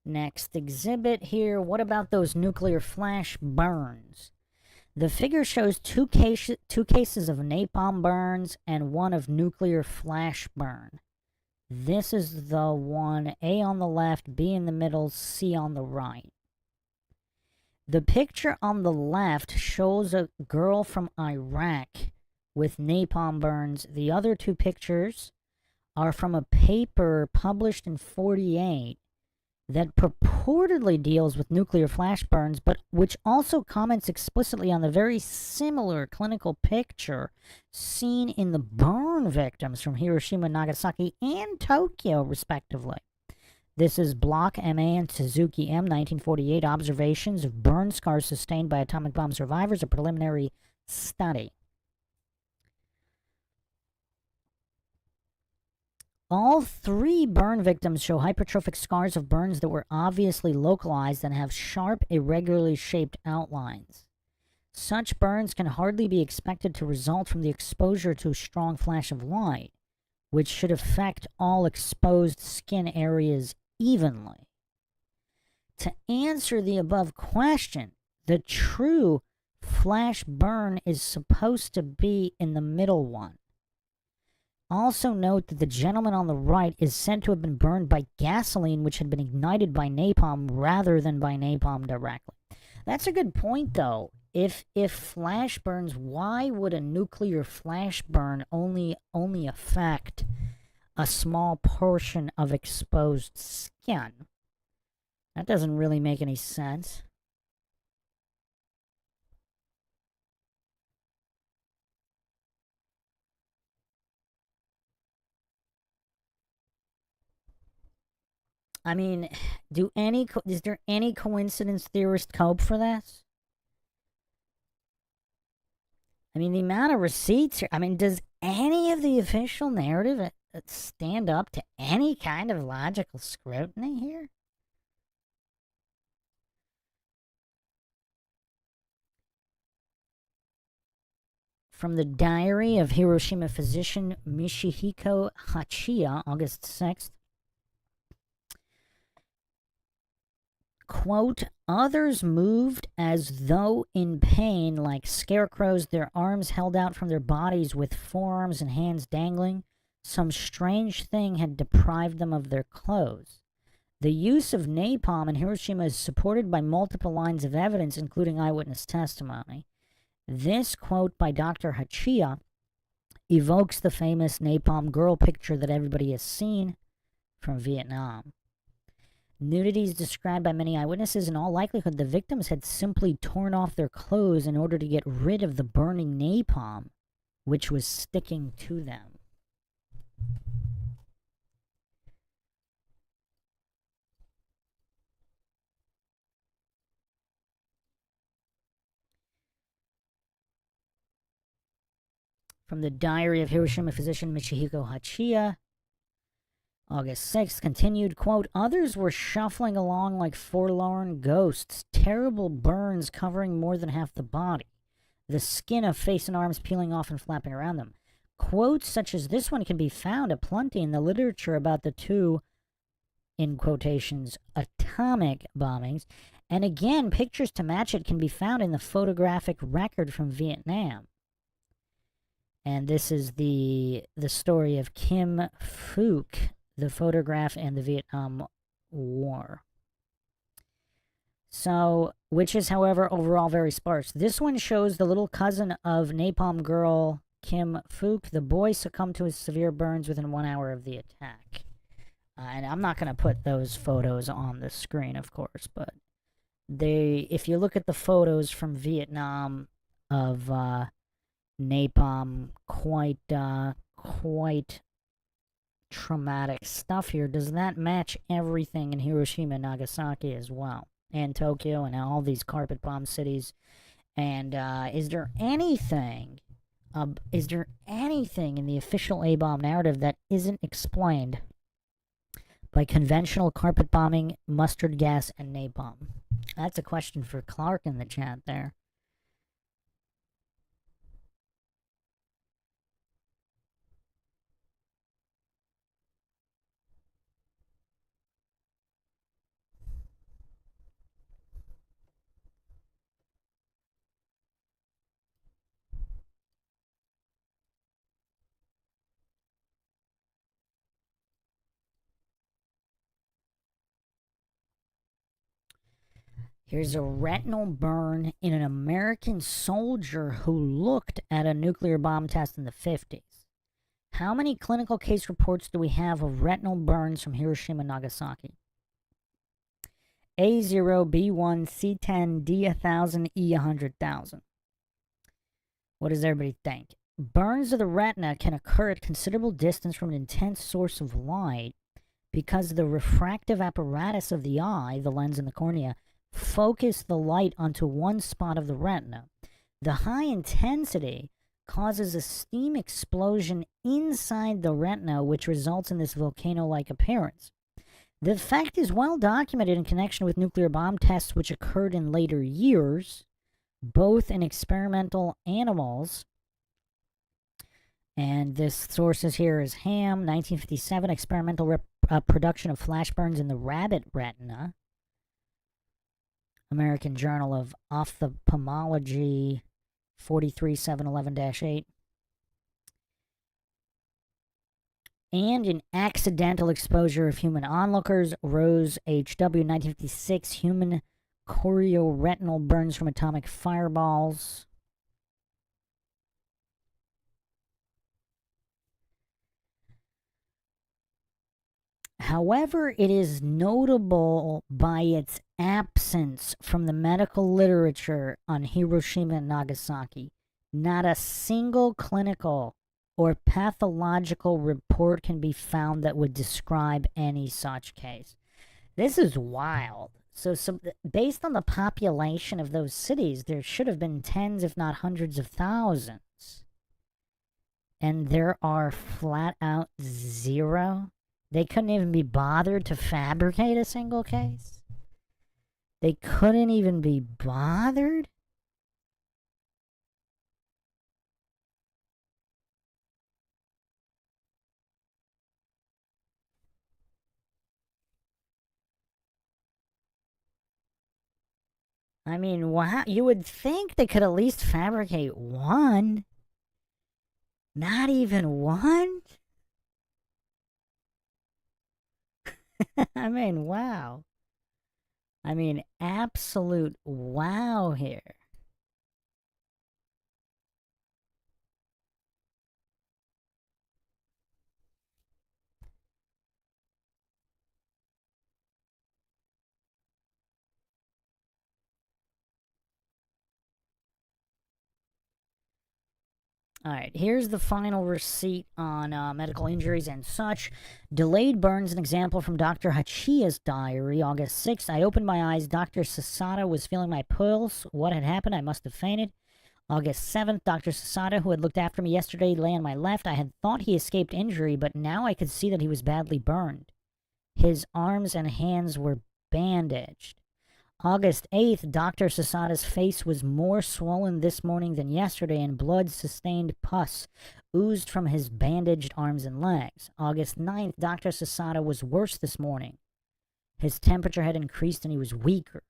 Next exhibit here. What about those nuclear flash burns? The figure shows two cases of napalm burns and one of nuclear flash burn. This is the one, A on the left, B in the middle, C on the right. The picture on the left shows a girl from Iraq with napalm burns. The other two pictures are from a paper published in 1948 that purportedly deals with nuclear flash burns, but which also comments explicitly on the very similar clinical picture seen in the burn victims from Hiroshima, Nagasaki, and Tokyo, respectively. This is Block M.A. and Suzuki M. 1948, Observations of Burn Scars Sustained by Atomic Bomb Survivors, a Preliminary Study. All three burn victims show hypertrophic scars of burns that were obviously localized and have sharp, irregularly shaped outlines. Such burns can hardly be expected to result from the exposure to a strong flash of light, which should affect all exposed skin areas evenly. To answer the above question, the true flash burn is supposed to be in the middle one. Also note that the gentleman on the right is said to have been burned by gasoline which had been ignited by napalm rather than by napalm directly. That's a good point, though. If flash burns, why would a nuclear flash burn only affect a small portion of exposed skin? That doesn't really make any sense. I mean, is there any coincidence theorists cope for this? I mean, the amount of receipts here, I mean, does any of the official narrative stand up to any kind of logical scrutiny here? From the diary of Hiroshima physician Michihiko Hachiya, August 6th. Quote, others moved as though in pain like scarecrows, their arms held out from their bodies with forearms and hands dangling. Some strange thing had deprived them of their clothes. The use of napalm in Hiroshima is supported by multiple lines of evidence, including eyewitness testimony. This quote by Dr. Hachiya evokes the famous napalm girl picture that everybody has seen from Vietnam. Nudity is described by many eyewitnesses. In all likelihood, the victims had simply torn off their clothes in order to get rid of the burning napalm, which was sticking to them. From the diary of Hiroshima physician Michihiko Hachiya, August 6th, continued, quote, others were shuffling along like forlorn ghosts, terrible burns covering more than half the body, the skin of face and arms peeling off and flapping around them. Quotes such as this one can be found aplenty in the literature about the two, in quotations, atomic bombings, and again, pictures to match it can be found in the photographic record from Vietnam. And this is the story of Kim Phuc, the photograph and the Vietnam War. So, which is, however, overall very sparse. This one shows the little cousin of Napalm Girl Kim Phuc. The boy succumbed to his severe burns within 1 hour of the attack. And I'm not going to put those photos on the screen, of course, but if you look at the photos from Vietnam of napalm, quite traumatic stuff here. Does that match everything in Hiroshima and Nagasaki as well, and Tokyo and all these carpet bomb cities? And is there anything in the official A-bomb narrative that isn't explained by conventional carpet bombing, mustard gas, and napalm? That's a question for Clark in the chat there. Here's a retinal burn in an American soldier who looked at a nuclear bomb test in the 50s. How many clinical case reports do we have of retinal burns from Hiroshima and Nagasaki? A0, B1, C10, D1000, E100,000. What does everybody think? Burns of the retina can occur at considerable distance from an intense source of light because the refractive apparatus of the eye, the lens and the cornea, focus the light onto one spot of the retina. The high intensity causes a steam explosion inside the retina, which results in this volcano-like appearance. The fact is well documented in connection with nuclear bomb tests which occurred in later years, both in experimental animals. And this sources here is Ham, 1957, experimental production of flash burns in the rabbit retina. American Journal of Ophthalmology, 43711-8. And in accidental exposure of human onlookers, Rose H.W., 1956, human chorioretinal burns from atomic fireballs. However, it is notable by its absence from the medical literature on Hiroshima and Nagasaki. Not a single clinical or pathological report can be found that would describe any such case. This is wild. So based on the population of those cities, there should have been tens, if not hundreds of thousands. And there are flat out zero. They couldn't even be bothered to fabricate a single case. They couldn't even be bothered. I mean, wow, you would think they could at least fabricate one. Not even one? I mean, wow. I mean, absolute wow here. Alright, here's the final receipt on medical injuries and such. Delayed burns, an example from Dr. Hachiya's diary, August 6th. I opened my eyes. Dr. Sasada was feeling my pulse. What had happened? I must have fainted. August 7th, Dr. Sasada, who had looked after me yesterday, lay on my left. I had thought he escaped injury, but now I could see that he was badly burned. His arms and hands were bandaged. August 8th, Dr. Sasada's face was more swollen this morning than yesterday, and blood-sustained pus oozed from his bandaged arms and legs. August 9th, Dr. Sasada was worse this morning. His temperature had increased and he was weaker.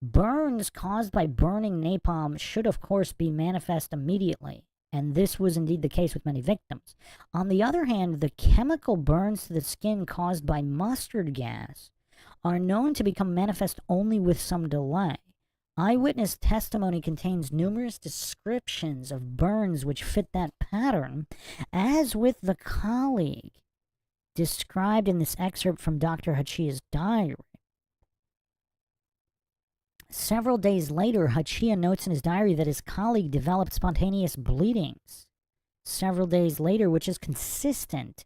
Burns caused by burning napalm should, of course, be manifest immediately, and this was indeed the case with many victims. On the other hand, the chemical burns to the skin caused by mustard gas are known to become manifest only with some delay. Eyewitness testimony contains numerous descriptions of burns which fit that pattern, as with the colleague described in this excerpt from Dr. Hachiya's diary. Several days later, Hachiya notes in his diary that his colleague developed spontaneous bleedings. Several days later, which is consistent.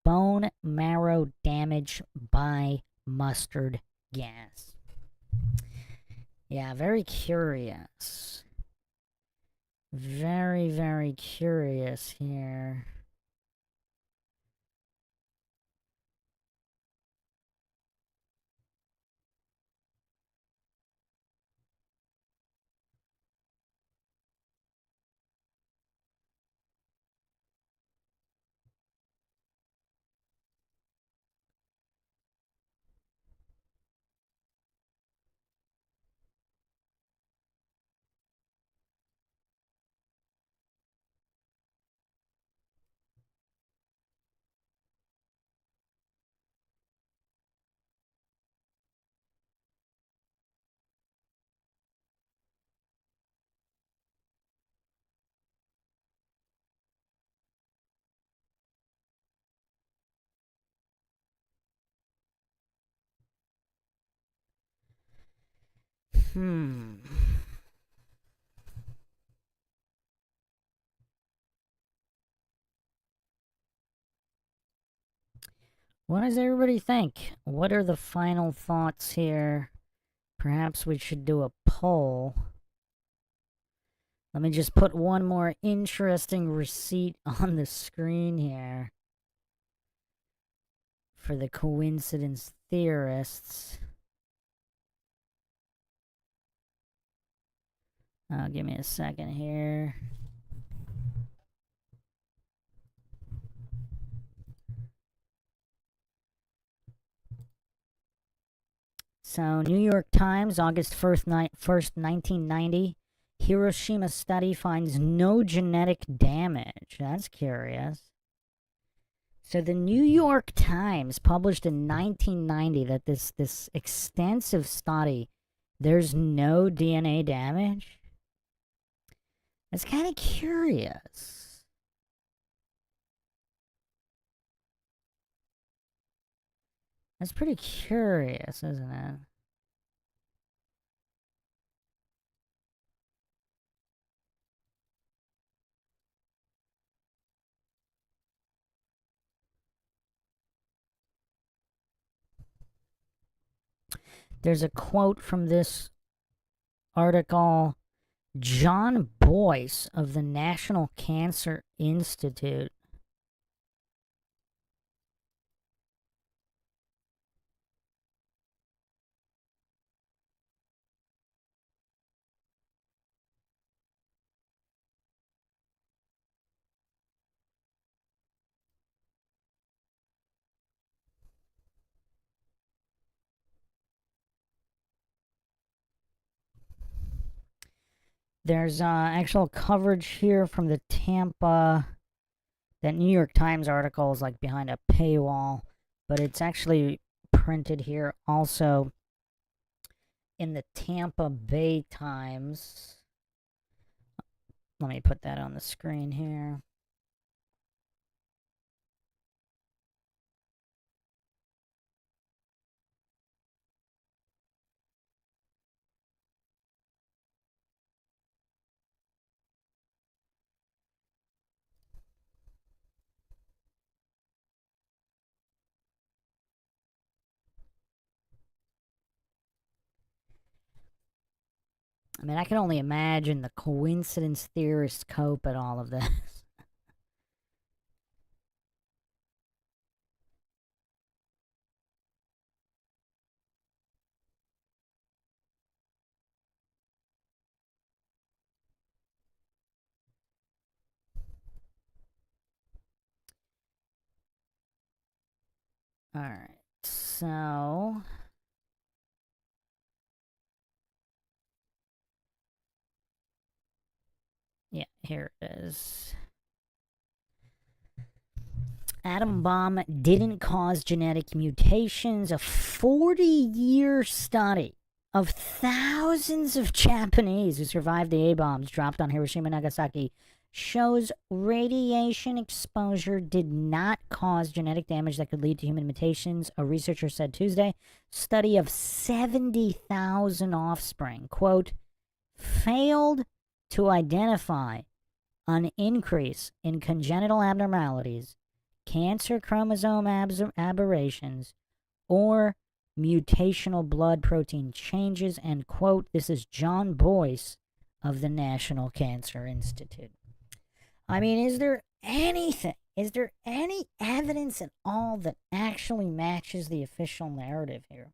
Bone marrow damage by mustard gas. Yeah, very curious. Very, very curious here. What does everybody think? What are the final thoughts here? Perhaps we should do a poll. Let me just put one more interesting receipt on the screen here for the coincidence theorists. Give me a second here. So, New York Times, August 1st, 1990. Hiroshima study finds no genetic damage. That's curious. So, the New York Times published in 1990 that this extensive study, there's no DNA damage. That's kind of curious. That's pretty curious, isn't it? There's a quote from this article. John Boyce of the National Cancer Institute. There's actual coverage here from the Tampa. That New York Times article is like behind a paywall, but it's actually printed here also in the Tampa Bay Times. Let me put that on the screen here. I mean, I can only imagine the coincidence theorists cope at all of this. Alright, so. Yeah, here it is. Atom bomb didn't cause genetic mutations. A 40-year study of thousands of Japanese who survived the A-bombs dropped on Hiroshima and Nagasaki shows radiation exposure did not cause genetic damage that could lead to human mutations, a researcher said Tuesday. Study of 70,000 offspring, quote, failed to identify an increase in congenital abnormalities, cancer chromosome aberrations, or mutational blood protein changes, and quote, this is John Boyce of the National Cancer Institute. I mean, is there any evidence at all that actually matches the official narrative here?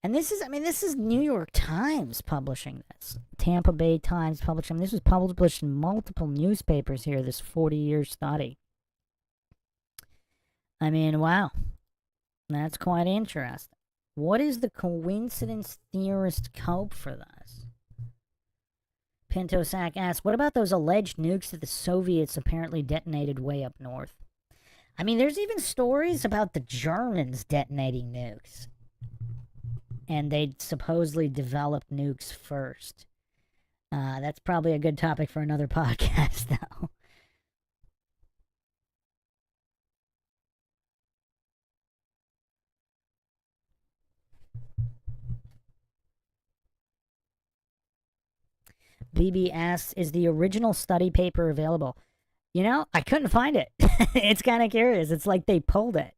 And this is New York Times publishing this. Tampa Bay Times publishing. This was published in multiple newspapers here, this 40-year study. I mean, wow. That's quite interesting. What is the coincidence theorist cope for this? Pinto Sack asks, what about those alleged nukes that the Soviets apparently detonated way up north? I mean, there's even stories about the Germans detonating nukes. And they supposedly developed nukes first. That's probably a good topic for another podcast, though. BB asks, is the original study paper available? You know, I couldn't find it. It's kind of curious. It's like they pulled it.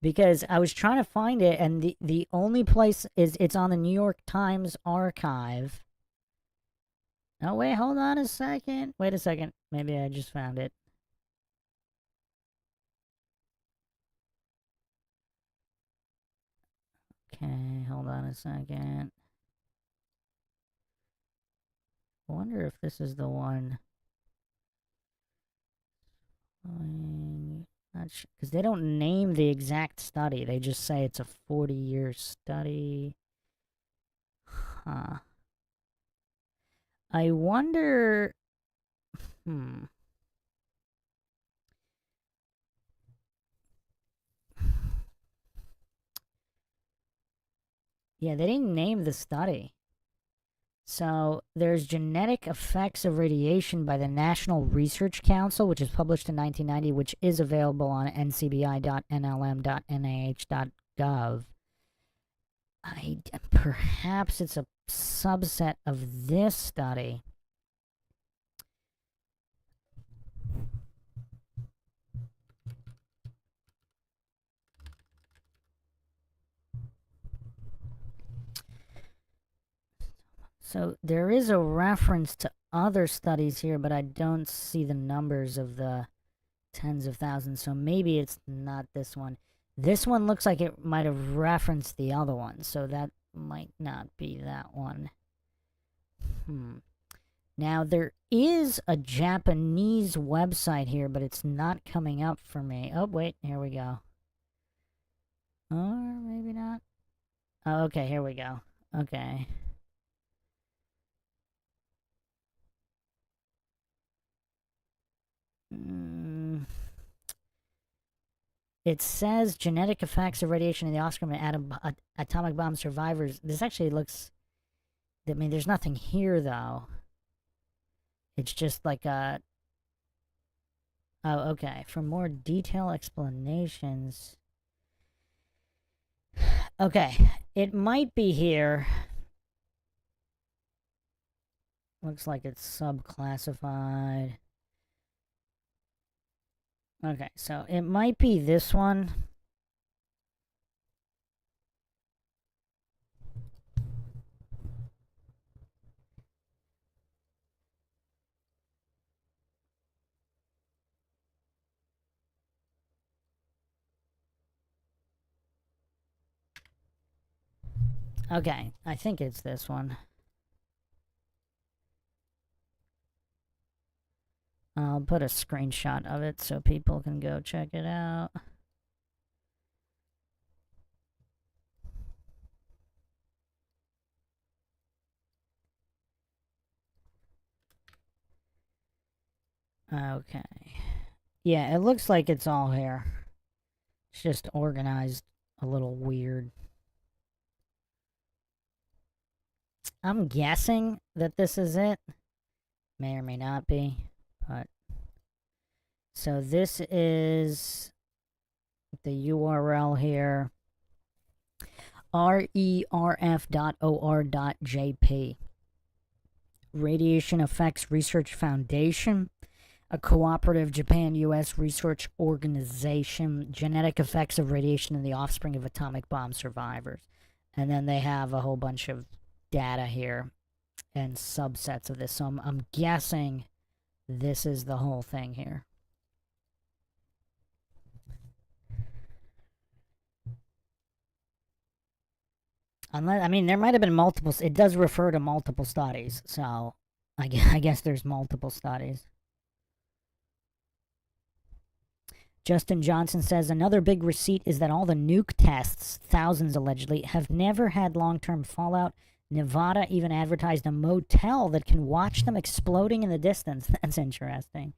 Because I was trying to find it, and the only place is it's on the New York Times archive. Oh, wait, hold on a second. Wait a second. Maybe I just found it. Okay, hold on a second. I wonder if this is the one. Not sure, because they don't name the exact study. They just say it's a 40-year study. Huh. I wonder. Yeah, they didn't name the study. So there's Genetic Effects of Radiation by the National Research Council, which is published in 1990, which is available on ncbi.nlm.nih.gov. Perhaps it's a subset of this study. So there is a reference to other studies here, but I don't see the numbers of the tens of thousands, so maybe it's not this one. This one looks like it might have referenced the other one, so that might not be that one. Now, there is a Japanese website here, but it's not coming up for me. Oh, wait, here we go. Or maybe not. Oh, okay, here we go. Okay. It says genetic effects of radiation in the offspring of atomic bomb survivors. This actually looks. I mean, there's nothing here though. It's just like a. Oh, okay. For more detailed explanations. Okay, it might be here. Looks like it's subclassified. Okay, so it might be this one. Okay, I think it's this one. I'll put a screenshot of it so people can go check it out. Okay. Yeah, it looks like it's all here. It's just organized a little weird. I'm guessing that this is it. May or may not be, but... So this is the URL here. rerf.or.jp. Radiation Effects Research Foundation, a cooperative Japan-U.S. research organization, genetic effects of radiation in the offspring of atomic bomb survivors. And then they have a whole bunch of data here and subsets of this. So I'm guessing this is the whole thing here. Unless, I mean, there might have been multiple. It does refer to multiple studies, so I guess there's multiple studies. Justin Johnson says another big receipt is that all the nuke tests, thousands allegedly, have never had long-term fallout. Nevada even advertised a motel that can watch them exploding in the distance. That's interesting.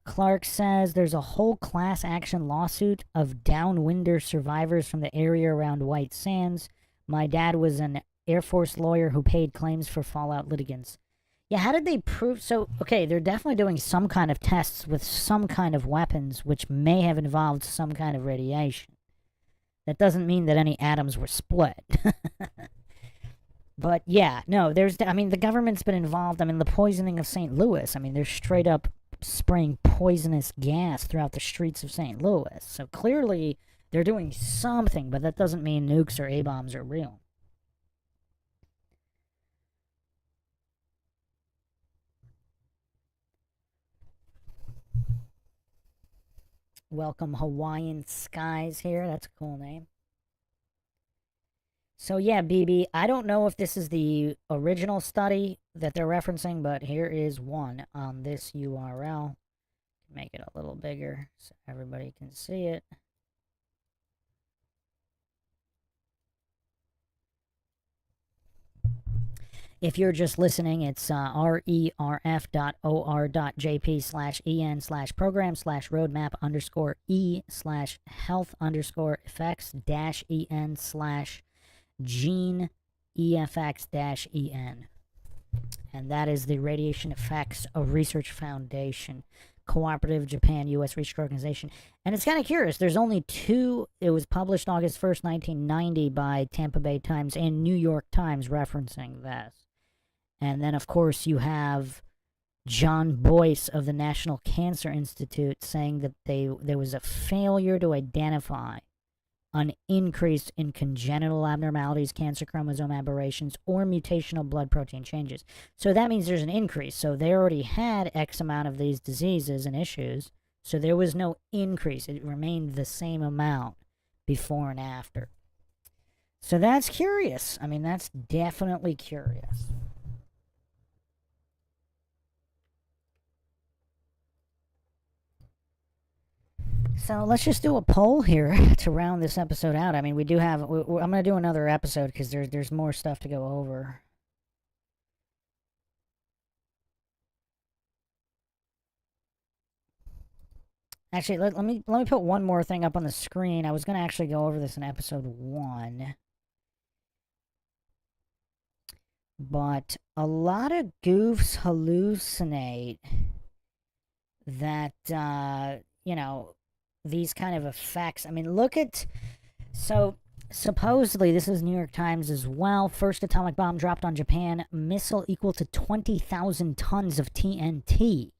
Clark says there's a whole class action lawsuit of downwinder survivors from the area around White Sands. My dad was an Air Force lawyer who paid claims for fallout litigants. Yeah, how did they prove? So, okay, they're definitely doing some kind of tests with some kind of weapons, which may have involved some kind of radiation. That doesn't mean that any atoms were split. But yeah, no, I mean, the government's been involved. I mean, the poisoning of St. Louis. I mean, they're straight up spraying poisonous gas throughout the streets of St. Louis. So clearly they're doing something, but that doesn't mean nukes or A-bombs are real. Welcome Hawaiian Skies here. That's a cool name. So yeah, BB, I don't know if this is the original study that they're referencing, but here is one on this URL. Make it a little bigger so everybody can see it. If you're just listening, it's rerf.or.jp/en/program/roadmap_e/health_effects-gene-efx-en. And that is the Radiation Effects Research Foundation, cooperative Japan-U.S. research organization. And it's kind of curious. There's only two. It was published August 1st, 1990 by Tampa Bay Times and New York Times referencing this. And then, of course, you have John Boyce of the National Cancer Institute saying that there was a failure to identify an increase in congenital abnormalities, cancer chromosome aberrations, or mutational blood protein changes. So that means there's an increase. So they already had X amount of these diseases and issues. So there was no increase. It remained the same amount before and after. So that's curious. I mean, that's definitely curious. So let's just do a poll here to round this episode out. I mean, we do have... I'm going to do another episode because there's more stuff to go over. Actually, let me put one more thing up on the screen. I was going to actually go over this in episode 1. But a lot of goofs hallucinate that, you know... these kind of effects. I mean, look at... So, supposedly, this is New York Times as well. First atomic bomb dropped on Japan. Missile equal to 20,000 tons of TNT.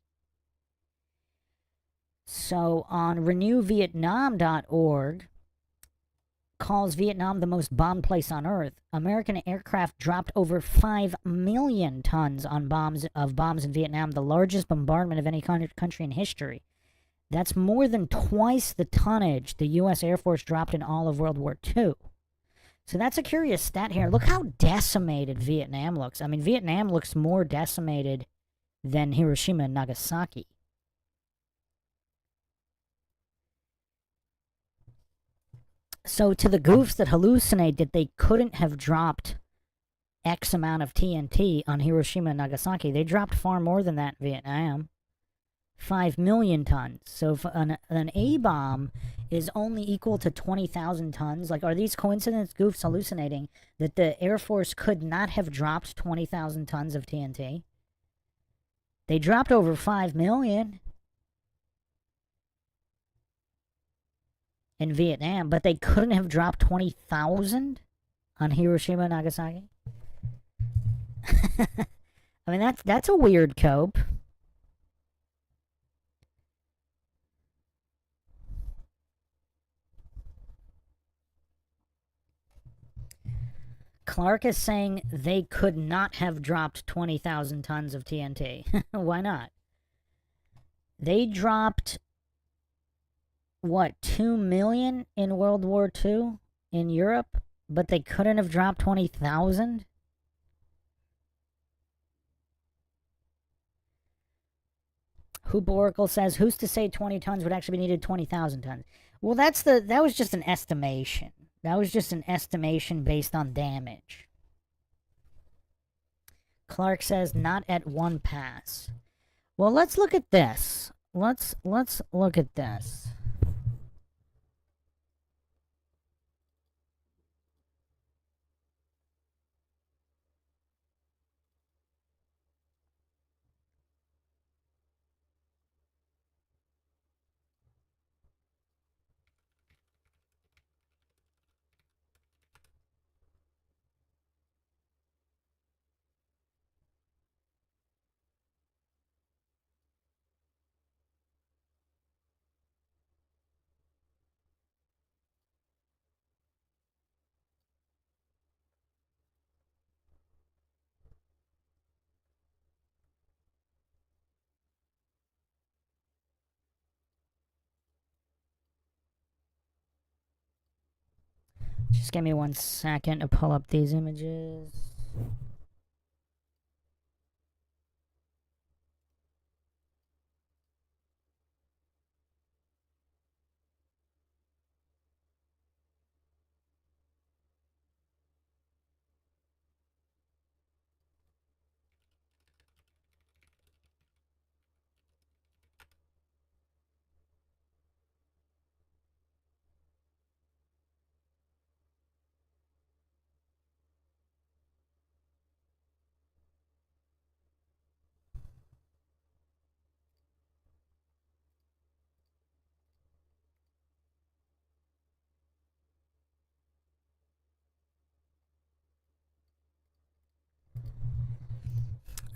So, on renewvietnam.org, calls Vietnam the most bombed place on Earth. American aircraft dropped over 5 million tons on bombs in Vietnam, the largest bombardment of any country in history. That's more than twice the tonnage the U.S. Air Force dropped in all of World War II. So that's a curious stat here. Look how decimated Vietnam looks. I mean, Vietnam looks more decimated than Hiroshima and Nagasaki. So to the goofs that hallucinate that they couldn't have dropped X amount of TNT on Hiroshima and Nagasaki, they dropped far more than that in Vietnam. 5 million tons. So if an A-bomb is only equal to 20,000 tons, like, are these coincidence goofs hallucinating that the Air Force could not have dropped 20,000 tons of TNT? They dropped over 5 million in Vietnam, but they couldn't have dropped 20,000 on Hiroshima and Nagasaki? I mean, that's a weird cope. Clark is saying they could not have dropped 20,000 tons of TNT. Why not? They dropped, what, 2 million in World War II in Europe, but they couldn't have dropped 20,000? Hoop Oracle says, who's to say 20 tons would actually be needed 20,000 tons? Well, that was just an estimation. That was just an estimation based on damage. Clark says, not at one pass. Well, let's look at this. Let's look at this. Just give me 1 second to pull up these images.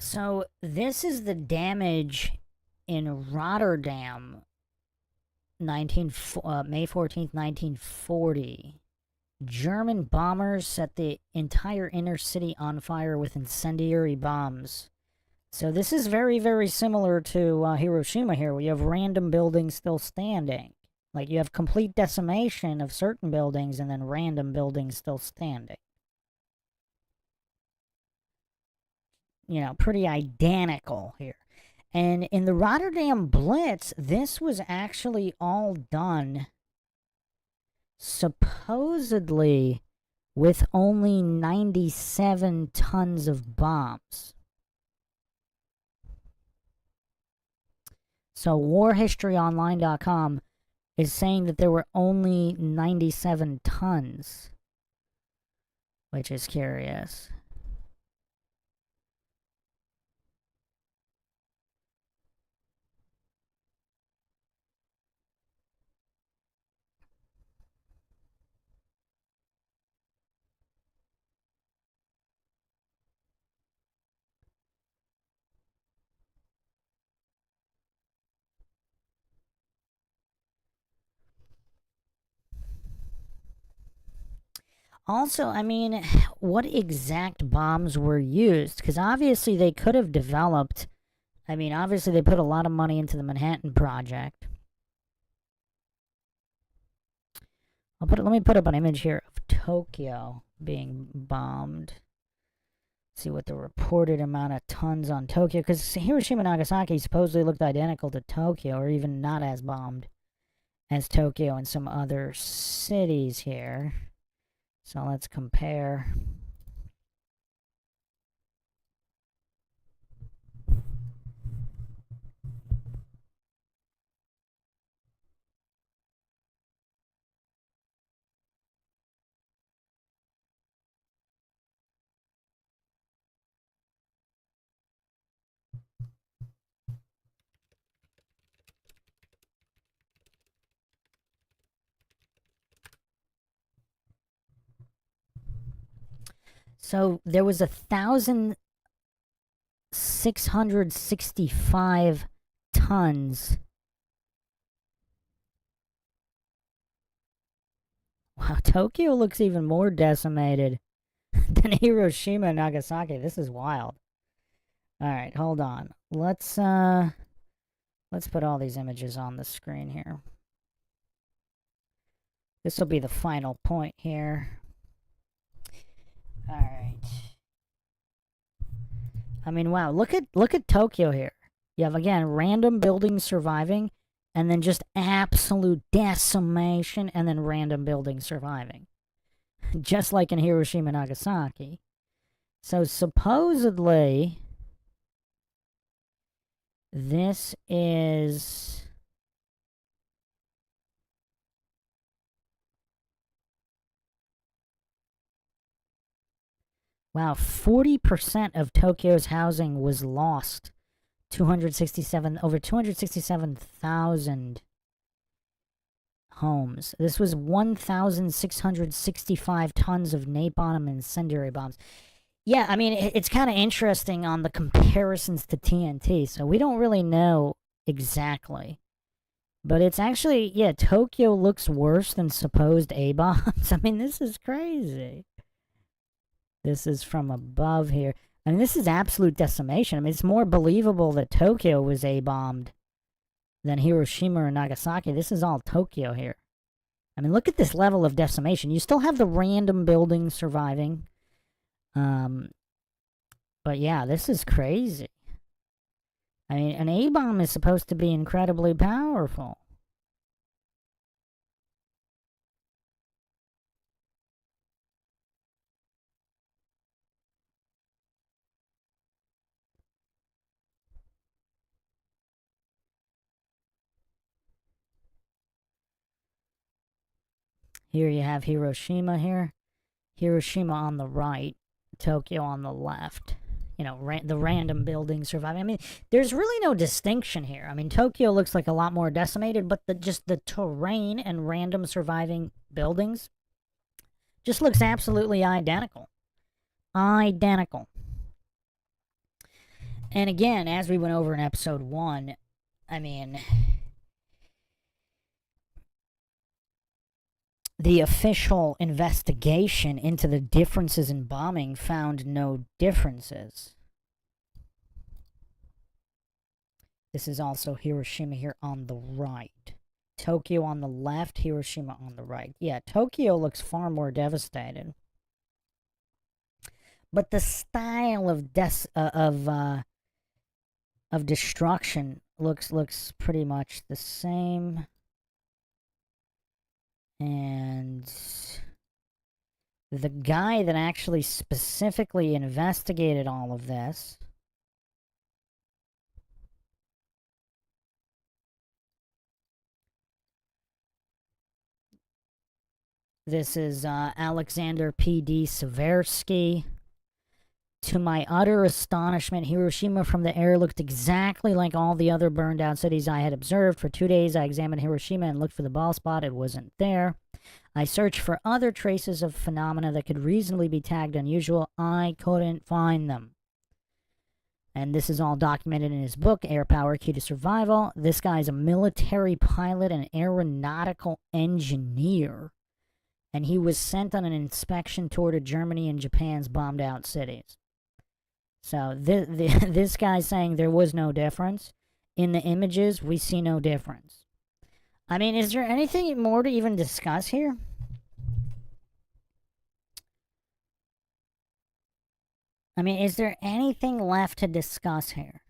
So this is the damage in Rotterdam, May 14th, 1940. German bombers set the entire inner city on fire with incendiary bombs. So this is very, very similar to Hiroshima here, where you have random buildings still standing. Like, you have complete decimation of certain buildings and then random buildings still standing. You know, pretty identical here. And in the Rotterdam Blitz, this was actually all done supposedly with only 97 tons of bombs. So warhistoryonline.com is saying that there were only 97 tons, which is curious. Also, I mean, what exact bombs were used? Because obviously they could have developed... I mean, obviously they put a lot of money into the Manhattan Project. Let me put up an image here of Tokyo being bombed. See what the reported amount of tons on Tokyo, because Hiroshima and Nagasaki supposedly looked identical to Tokyo, or even not as bombed as Tokyo and some other cities here. So let's compare. So there was 1,665 tons. Wow, Tokyo looks even more decimated than Hiroshima and Nagasaki. This is wild. All right, hold on. Let's put all these images on the screen here. This will be the final point here. All right. I mean, wow, look at Tokyo here. You have, again, random buildings surviving, and then just absolute decimation, and then random buildings surviving. Just like in Hiroshima and Nagasaki. So supposedly, this is... Wow, 40% of Tokyo's housing was lost. Over 267,000 homes. This was 1,665 tons of napalm and incendiary bombs. Yeah, I mean, it's kind of interesting on the comparisons to TNT, so we don't really know exactly. But it's actually, yeah, Tokyo looks worse than supposed A-bombs. I mean, this is crazy. This is from above here. I mean, this is absolute decimation. I mean, it's more believable that Tokyo was A-bombed than Hiroshima or Nagasaki. This is all Tokyo here. I mean, look at this level of decimation. You still have the random buildings surviving. But yeah, this is crazy. I mean, an A-bomb is supposed to be incredibly powerful. Here you have Hiroshima here. Hiroshima on the right, Tokyo on the left. You know, the random buildings surviving. I mean, there's really no distinction here. I mean, Tokyo looks like a lot more decimated, but just the terrain and random surviving buildings just looks absolutely identical. Identical. And again, as we went over in episode 1, I mean, the official investigation into the differences in bombing found no differences. This is also Hiroshima here on the right. Tokyo on the left, Hiroshima on the right. Yeah, Tokyo looks far more devastated. But the style of destruction looks pretty much the same. And the guy that actually specifically investigated all of this is Alexander P.D. Seversky. To my utter astonishment, Hiroshima from the air looked exactly like all the other burned out cities I had observed. For 2 days, I examined Hiroshima and looked for the ball spot. It wasn't there. I searched for other traces of phenomena that could reasonably be tagged unusual. I couldn't find them. And this is all documented in his book, Air Power, Key to Survival. This guy's a military pilot and aeronautical engineer. And he was sent on an inspection tour to Germany and Japan's bombed out cities. So this guy's saying there was no difference. In the images, we see no difference. I mean, is there anything more to even discuss here? I mean, is there anything left to discuss here?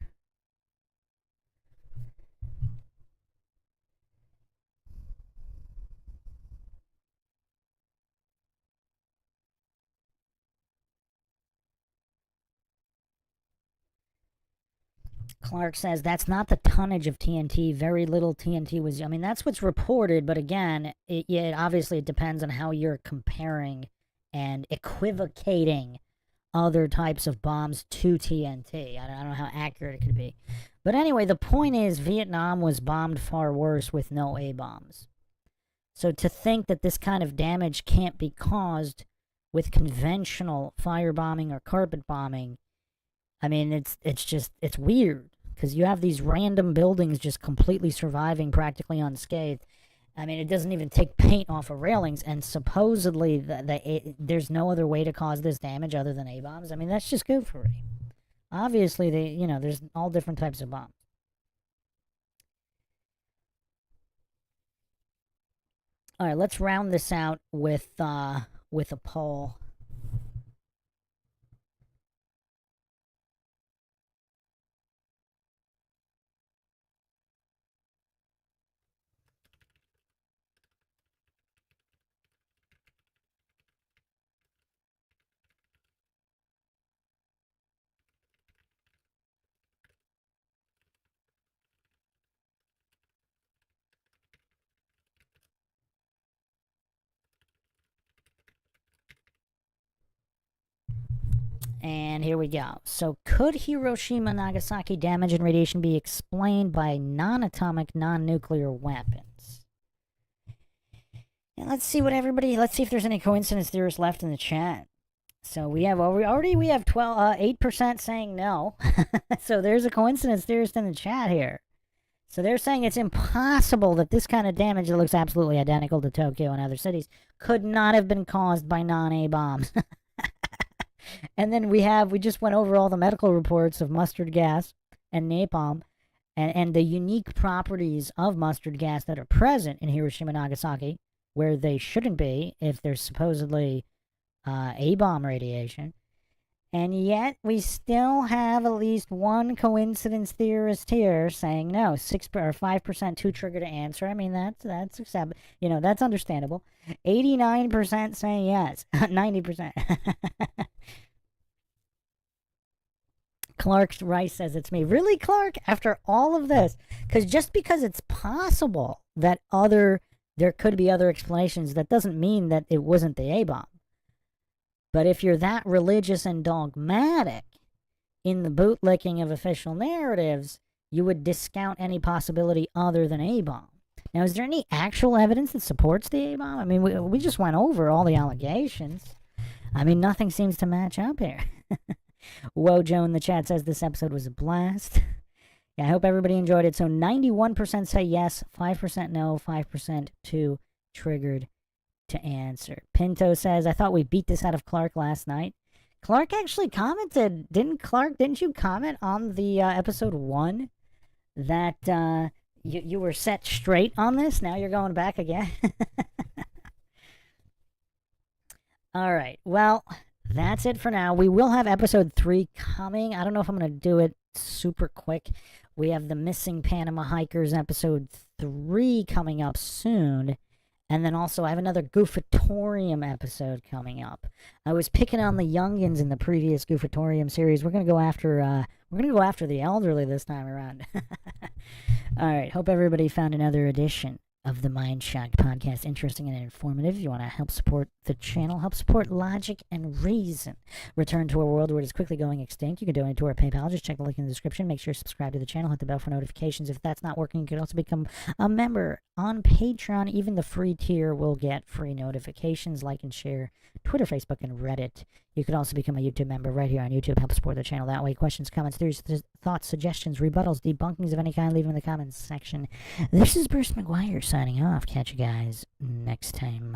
Clark says that's not the tonnage of TNT. Very little TNT was. I mean, that's what's reported, but again, obviously it depends on how you're comparing and equivocating other types of bombs to TNT. I don't know how accurate it could be. But anyway, the point is Vietnam was bombed far worse with no A-bombs. So to think that this kind of damage can't be caused with conventional firebombing or carpet bombing, I mean, it's weird, because you have these random buildings just completely surviving practically unscathed. I mean, it doesn't even take paint off of railings, and supposedly there's no other way to cause this damage other than A-bombs. I mean, that's just goofery. Obviously, there's all different types of bombs. All right, let's round this out with a poll. And here we go. So, could Hiroshima Nagasaki damage and radiation be explained by non-atomic, non-nuclear weapons? And let's see if there's any coincidence theorists left in the chat. So we have 8% saying no. So there's a coincidence theorist in the chat here. So they're saying it's impossible that this kind of damage that looks absolutely identical to Tokyo and other cities could not have been caused by non-A bombs. And then we just went over all the medical reports of mustard gas and napalm and the unique properties of mustard gas that are present in Hiroshima and Nagasaki, where they shouldn't be if there's supposedly A-bomb radiation. And yet we still have at least one coincidence theorist here saying no, 6 or 5% too trigger to answer. I mean, that's acceptable. That's understandable. 89% saying yes. 90%. Clark Rice says it's me. Really, Clark? After all of this? Just because it's possible that there could be other explanations, that doesn't mean that it wasn't the A-bomb. But if you're that religious and dogmatic in the bootlicking of official narratives, you would discount any possibility other than A-bomb. Now, is there any actual evidence that supports the A-bomb? I mean, we just went over all the allegations. I mean, nothing seems to match up here. Wojo in the chat says this episode was a blast. Yeah, I hope everybody enjoyed it. So 91% say yes, 5% no, 5% too triggered to answer. Pinto says, I thought we beat this out of Clark last night. Clark actually commented. Didn't you comment on the episode 1 that you were set straight on this? Now you're going back again? All right. Well, that's it for now. We will have episode 3 coming. I don't know if I'm going to do it super quick. We have the Missing Panama Hikers episode 3 coming up soon. And then also I have another Goofatorium episode coming up. I was picking on the youngins in the previous Goofatorium series. We're going to go after the elderly this time around. All right. Hope everybody found another edition of the Mindshock podcast interesting and informative. If you want to help support the channel, help support logic and reason, return to a world where it is quickly going extinct, you can donate to our PayPal. Just check the link in the description. Make sure you subscribe to the channel, hit the bell for notifications. If that's not working, you can also become a member on Patreon. Even the free tier will get free notifications. Like and share Twitter, Facebook, and Reddit. You could also become a YouTube member right here on YouTube. Help support the channel that way. Questions, comments, theories, thoughts, suggestions, rebuttals, debunkings of any kind, leave them in the comments section. This is Bruce McGuire signing off. Catch you guys next time.